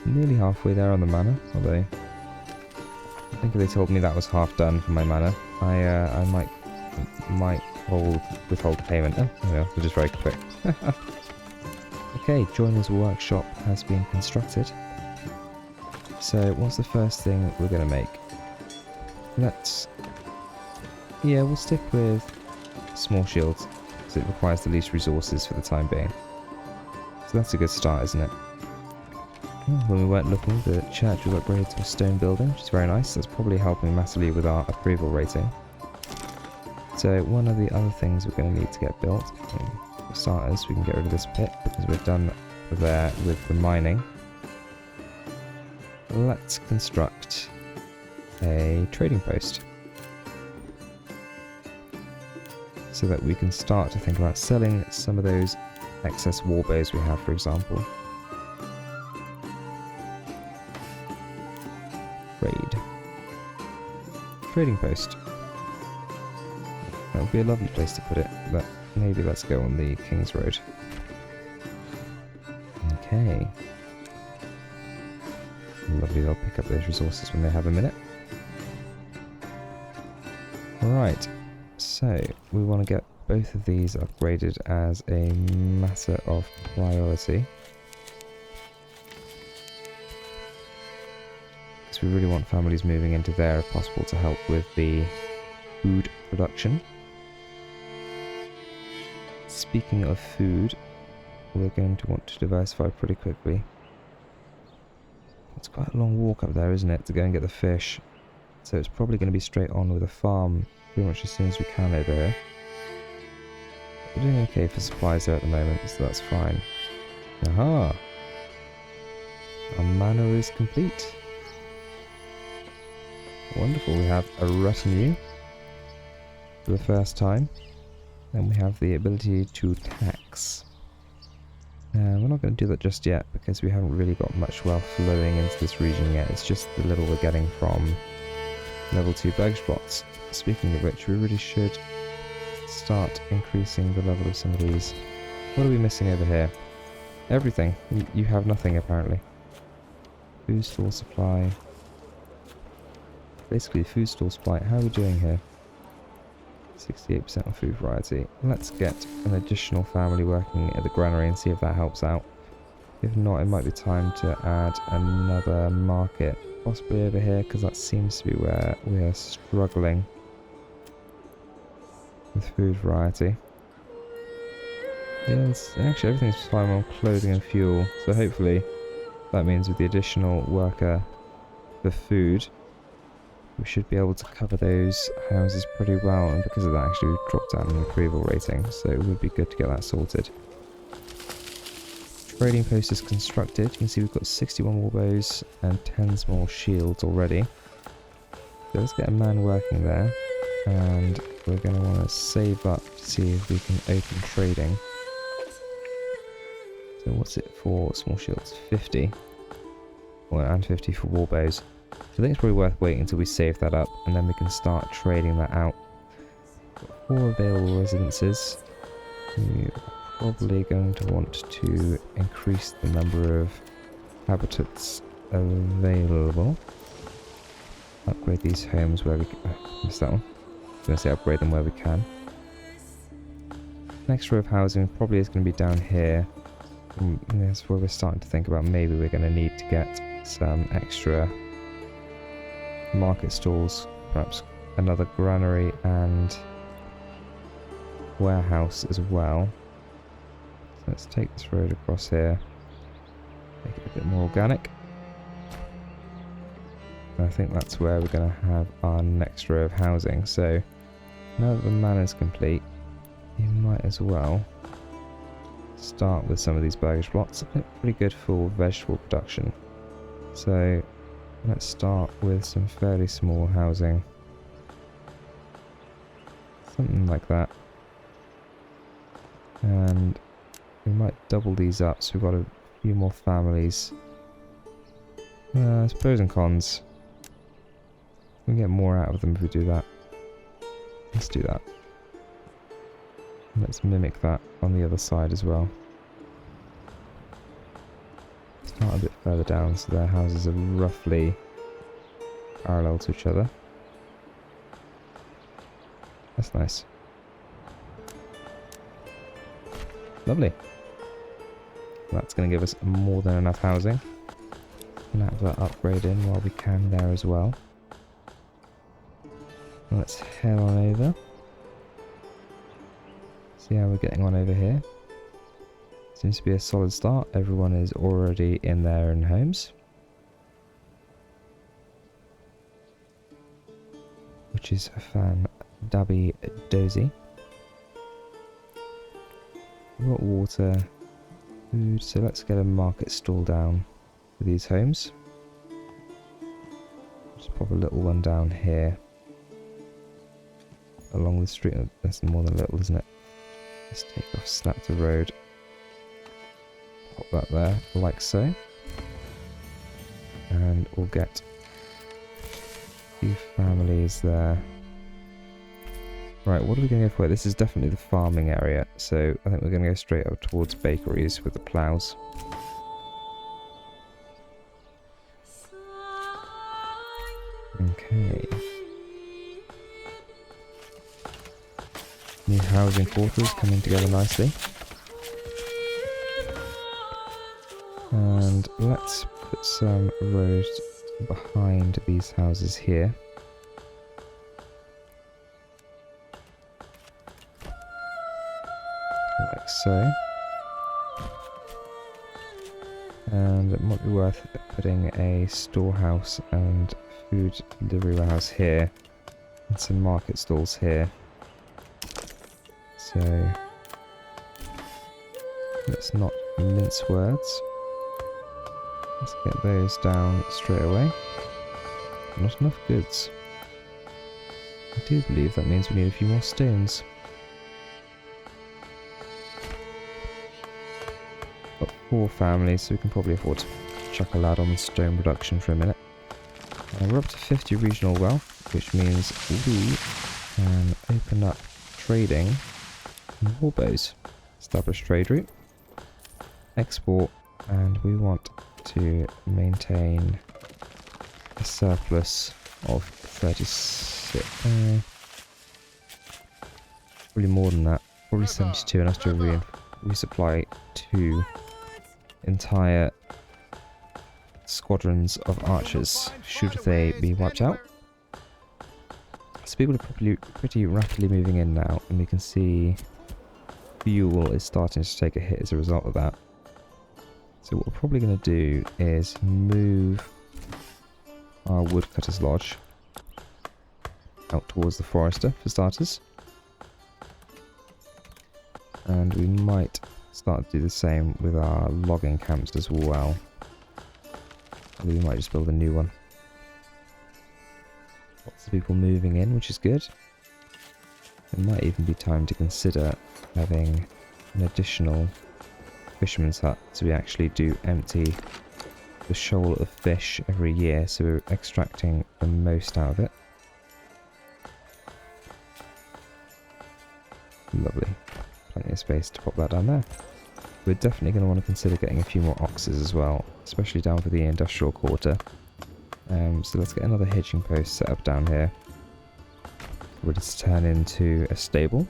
Nearly halfway there on the manor, although I think if they told me that was half done for my manor, I might withhold the payment. Oh, yeah, we're just very quick. Okay, joiner's workshop has been constructed. So what's the first thing we're going to make? We'll stick with small shields, because it requires the least resources for the time being. So that's a good start, isn't it? When we weren't looking, the church was upgraded to a stone building, which is very nice. That's probably helping massively with our approval rating. So one of the other things we're going to need to get built, for starters, we can get rid of this pit because we're done there with the mining. Let's construct a trading post so that we can start to think about selling some of those excess warbows we have, for example. Trading post. That would be a lovely place to put it, but maybe let's go on the King's Road. Okay. Lovely, they'll pick up those resources when they have a minute. Alright, so we want to get both of these upgraded as a matter of priority. We really want families moving into there if possible to help with the food production. Speaking of food, we're going to want to diversify pretty quickly. It's quite a long walk up there, isn't it, to go and get the fish. So it's probably going to be straight on with a farm pretty much as soon as we can over here. We're doing okay for supplies there at the moment, so that's fine. Aha! Our manor is complete. Wonderful, we have a retinue for the first time, and we have the ability to tax. We're not going to do that just yet because we haven't really got much wealth flowing into this region yet. It's just the little we're getting from level 2 Bergsplots. Speaking of which, we really should start increasing the level of some of these. What are we missing over here? Everything. You have nothing apparently. Food store supply. Basically, food store supply. How are we doing here? 68% of food variety. Let's get an additional family working at the granary and see if that helps out. If not, it might be time to add another market, possibly over here, because that seems to be where we are struggling with food variety. Yes, actually everything's fine on clothing and fuel, so hopefully that means with the additional worker for food, we should be able to cover those houses pretty well, and because of that actually we've dropped down an approval rating, so it would be good to get that sorted. Trading post is constructed. You can see we've got 61 warbows and 10 small shields already. So let's get a man working there, and we're going to want to save up to see if we can open trading. So what's it for small shields? 50. Well, and 50 for warbows. So I think it's probably worth waiting until we save that up, and then we can start trading that out. Got 4 available residences. We're probably going to want to increase the number of habitats available. Upgrade these homes where we can. Missed that one. I was going to say upgrade them where we can. Next row of housing probably is going to be down here. And that's where we're starting to think about maybe we're going to need to get some extra market stalls, perhaps another granary and warehouse as well. So let's take this road across here, make it a bit more organic. And I think that's where we're going to have our next row of housing. So now that the manor is complete, you might as well start with some of these baggage plots. I think pretty good for vegetable production. So let's start with some fairly small housing. Something like that. And we might double these up so we've got a few more families. There's pros and cons. We can get more out of them if we do that. Let's do that. Let's mimic that on the other side as well. Start a bit further down so their houses are roughly parallel to each other. That's nice. Lovely. That's going to give us more than enough housing. Going to have that upgrade in while we can there as well. Let's head on over. See how we're getting on over here. Seems to be a solid start. Everyone is already in their own homes, which is a fan dabby dozy. We've got water, food, so let's get a market stall down for these homes. Just pop a little one down here along the street. That's more than a little, isn't it? Let's take off Snapter Road. Pop that there, like so. And we'll get a few families there. Right, what are we going to go for? This is definitely the farming area, so I think we're going to go straight up towards bakeries with the ploughs. Okay. New housing quarters coming together nicely. And let's put some rows behind these houses here. Like so. And it might be worth putting a storehouse and food delivery warehouse here. And some market stalls here. So let's not mince words. Let's get those down straight away. Not enough goods. I do believe that means we need a few more stones. Got 4 families, so we can probably afford to chuck a lad on stone production for a minute. And we're up to 50 regional wealth, which means we can open up trading in warbows. Establish trade route. Export, and we want to maintain a surplus of 36. Probably more than that. Probably 72, enough to resupply 2 entire squadrons of archers should they be wiped out. So people are probably pretty rapidly moving in now, and we can see fuel is starting to take a hit as a result of that. So what we're probably going to do is move our woodcutter's lodge out towards the forester for starters. And we might start to do the same with our logging camps as well. We might just build a new one. Lots of people moving in, which is good. It might even be time to consider having an additional fisherman's hut, so we actually do empty the shoal of fish every year, so we're extracting the most out of it. Lovely. Plenty of space to pop that down there. We're definitely going to want to consider getting a few more oxes as well, especially down for the industrial quarter. So let's get another hitching post set up down here. We'll just turn into a stable.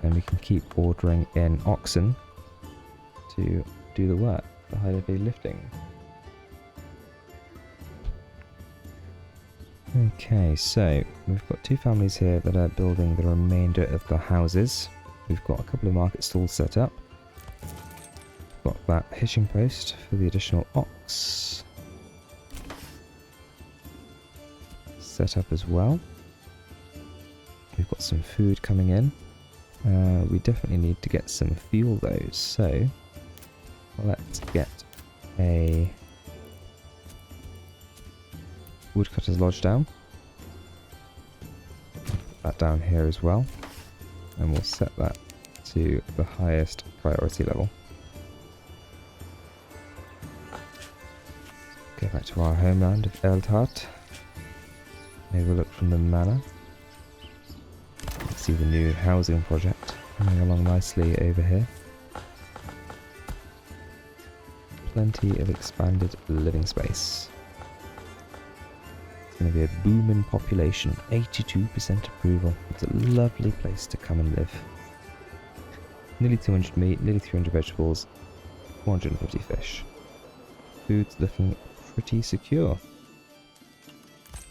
And we can keep ordering in oxen to do the work, the high-heavy lifting. Okay, so we've got two families here that are building the remainder of the houses. We've got a couple of market stalls set up. Got that hitching post for the additional ox set up as well. We've got some food coming in. We definitely need to get some fuel though, so let's get a woodcutter's lodge down. Put that down here as well, and we'll set that to the highest priority level. Go back to our homeland of Eldhart. Overlook from the manor. See the new housing project coming along nicely over here. Plenty of expanded living space. It's going to be a booming population, 82% approval. It's a lovely place to come and live. Nearly 200 meat, nearly 300 vegetables, 450 fish. Food's looking pretty secure.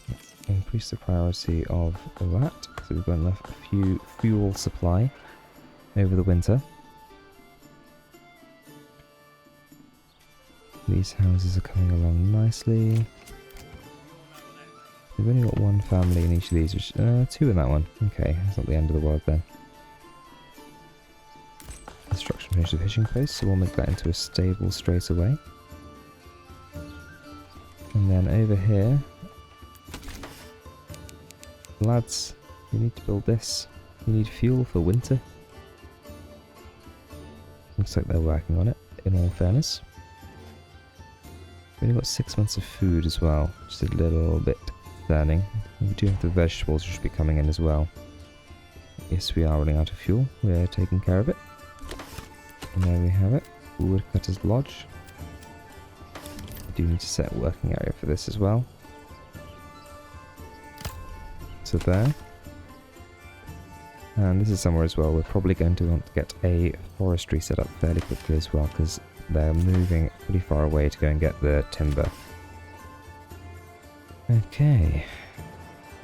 Let's increase the priority of that, so we've got enough fuel supply over the winter. These houses are coming along nicely. We've only got one family in each of these, which two in that one. Okay, that's not the end of the world then. Construction finished of hitching post, so we'll make that into a stable straight away. And then over here, lads, you need to build this. You need fuel for winter. Looks like they're working on it, in all fairness. We've only got 6 months of food as well, just a little bit concerning. We do have the vegetables which should be coming in as well. Yes, we are running out of fuel. We're taking care of it. And there we have it. Woodcutter's Lodge. We do need to set a working area for this as well. So there. And this is somewhere as well we're probably going to want to get a forestry set up fairly quickly as well, because they're moving pretty far away to go and get the timber. Okay.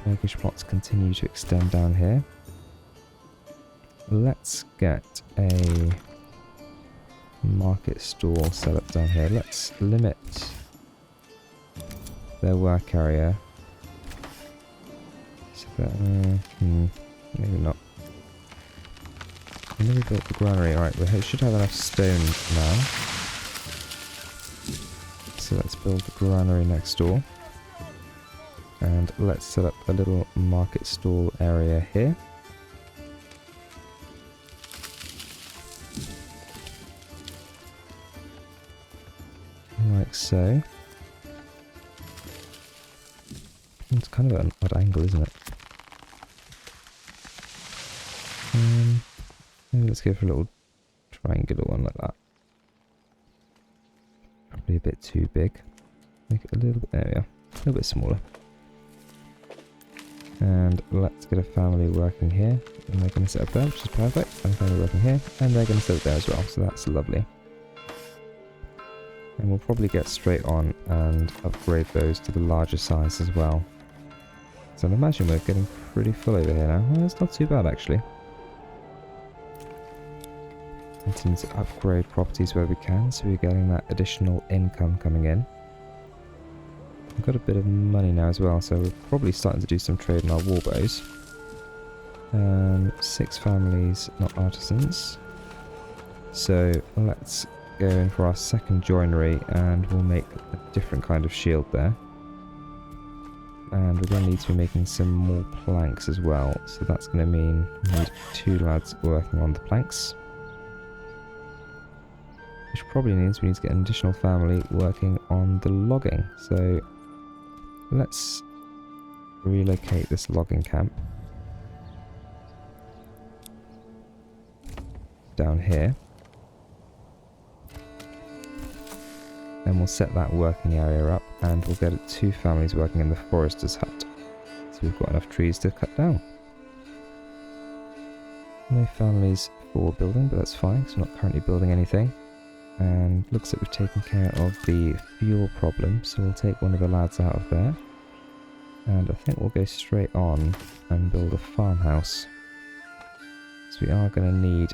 Turkish plots continue to extend down here. Let's get a market stall set up down here. Let's limit their work area. So that, maybe not. I never built the granary. Alright, we should have enough stone now. So let's build the granary next door. And let's set up a little market stall area here. Like so. It's kind of an odd angle, isn't it? Maybe let's go for a little triangular one like that. Probably a bit too big. Make it a little bit, there we are, a little bit smaller. And let's get a family working here. And they're going to set up there, which is perfect. And a family working here. And they're going to set up there as well, so that's lovely. And we'll probably get straight on and upgrade those to the larger size as well. So I imagine we're getting pretty full over here now. Well, it's not too bad actually. Continue to upgrade properties where we can, so we're getting that additional income coming in. We've got a bit of money now as well, so we're probably starting to do some trade in our warbows. 6 families, not artisans. So let's go in for our second joinery and we'll make a different kind of shield there. And we're going to need to be making some more planks as well, so that's going to mean we need 2 lads working on the planks. Which probably means we need to get an additional family working on the logging. So let's relocate this logging camp down here. Then we'll set that working area up and we'll get 2 families working in the forester's hut. So we've got enough trees to cut down. No families for building, but that's fine because we're not currently building anything. And looks like we've taken care of the fuel problem, so we'll take one of the lads out of there. And I think we'll go straight on and build a farmhouse. So we are going to need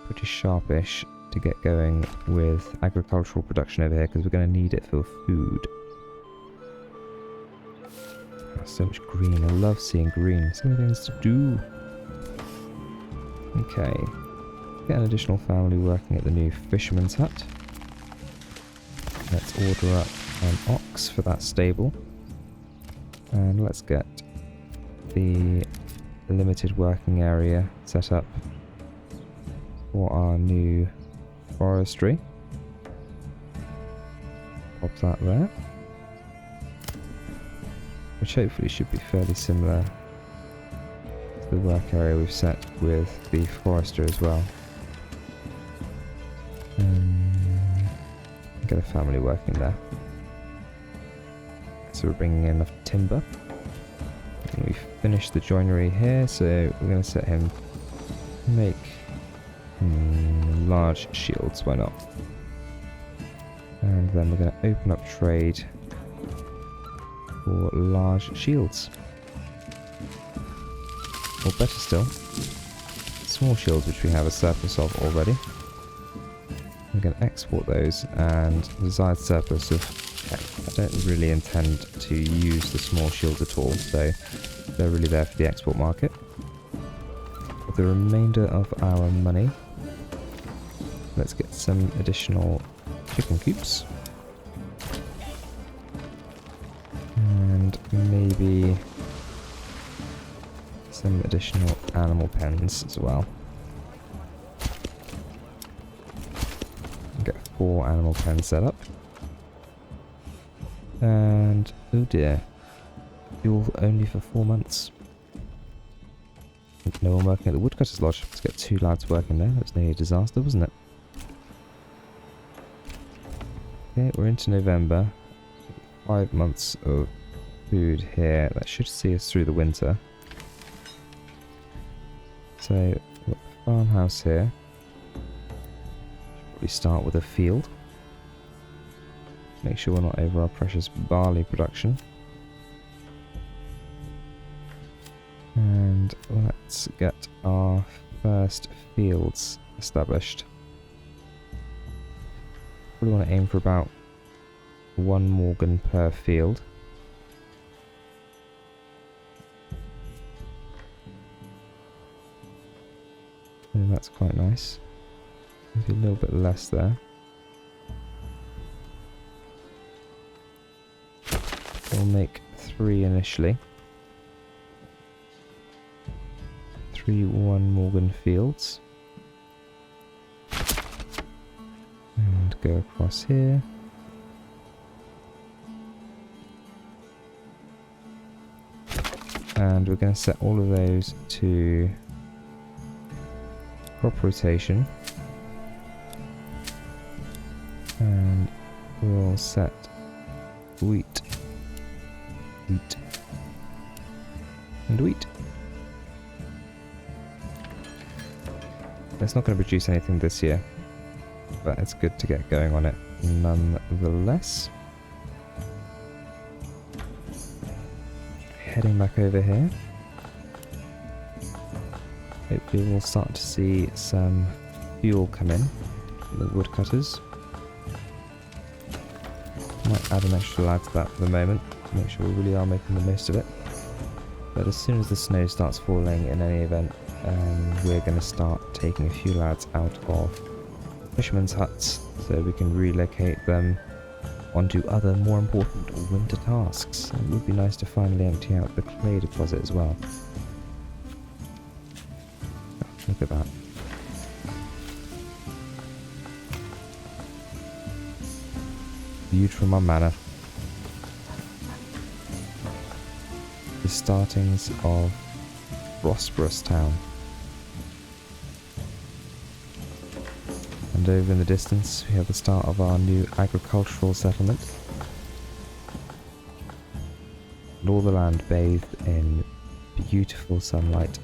pretty sharpish to get going with agricultural production over here, because we're going to need it for food. Oh, so much green. I love seeing green. So many things to do. Okay. Get an additional family working at the new fisherman's hut. Let's order up an ox for that stable. And let's get the limited working area set up for our new forestry. Pop that there. Which hopefully should be fairly similar to the work area we've set with the forester as well. Get a family working there. So we're bringing in enough timber. And we've finished the joinery here, so we're going to set him to make large shields, why not? And then we're going to open up trade for large shields. Or better still, small shields, which we have a surplus of already. I'm going to export those, and the desired surplus of... I don't really intend to use the small shields at all, so they're really there for the export market. With the remainder of our money, let's get some additional chicken coops. And maybe some additional animal pens as well. Get 4 animal pens set up. And oh dear, fuel only for 4 months. No one working at the woodcutter's lodge. Let's get 2 lads working there. That was nearly a disaster, wasn't it? Okay, we're into November. 5 months of food here. That should see us through the winter. So, we've got the farmhouse here. We start with a field. Make sure we're not over our precious barley production. And let's get our first fields established. Probably want to aim for about 1 Morgan per field. And that's quite nice. Maybe a little bit less there. We'll make 3 initially. 3 1 Morgan fields. And go across here. And we're going to set all of those to crop rotation. And we'll set wheat. Wheat. And wheat. It's not going to produce anything this year, but it's good to get going on it nonetheless. Heading back over here. Hopefully we'll start to see some fuel come in from the woodcutters. Might add an extra lad to that for the moment, to make sure we really are making the most of it. But as soon as the snow starts falling in any event, we're going to start taking a few lads out of fishermen's huts so we can relocate them onto other more important winter tasks. It would be nice to finally empty out the clay deposit as well. Oh, look at that. Viewed from our manor. The startings of prosperous town. And over in the distance we have the start of our new agricultural settlement. And all the land bathed in beautiful sunlight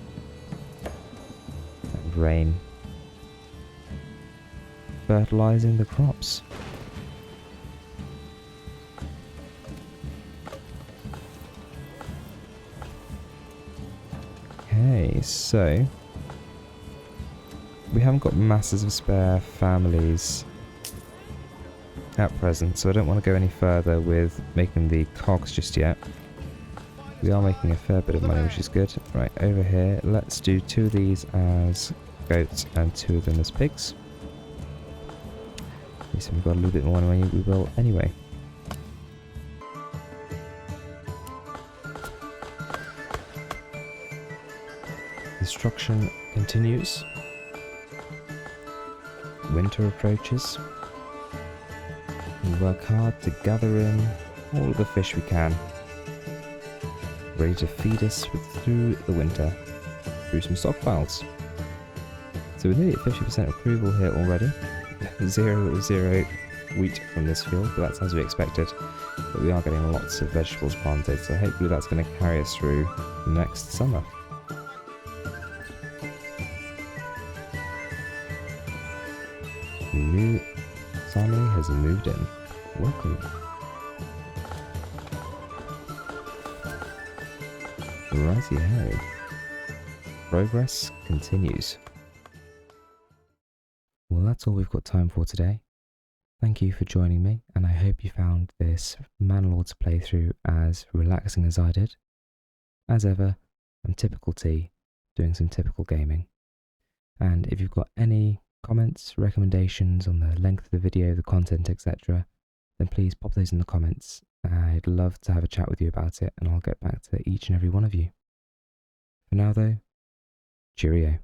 and rain, fertilizing the crops. Okay, so we haven't got masses of spare families at present, so I don't want to go any further with making the cogs just yet. We are making a fair bit of money, which is good. Right, over here, let's do 2 of these as goats and 2 of them as pigs. At least we've got a little bit more money, we will anyway. Construction continues. Winter approaches. We work hard to gather in all the fish we can, ready to feed us through the winter, through some stockpiles. So we're nearly at 50% approval here already. 0 wheat from this field, but that's as we expected. But we are getting lots of vegetables planted, so hopefully that's going to carry us through next summer. New family has moved in. Welcome. Righty-ho. Progress continues. Well, that's all we've got time for today. Thank you for joining me, and I hope you found this Manor Lords playthrough as relaxing as I did. As ever, I'm typical T, doing some typical gaming. And if you've got any comments, recommendations on the length of the video, the content, etc., then please pop those in the comments. I'd love to have a chat with you about it, and I'll get back to each and every one of you. For now though, cheerio.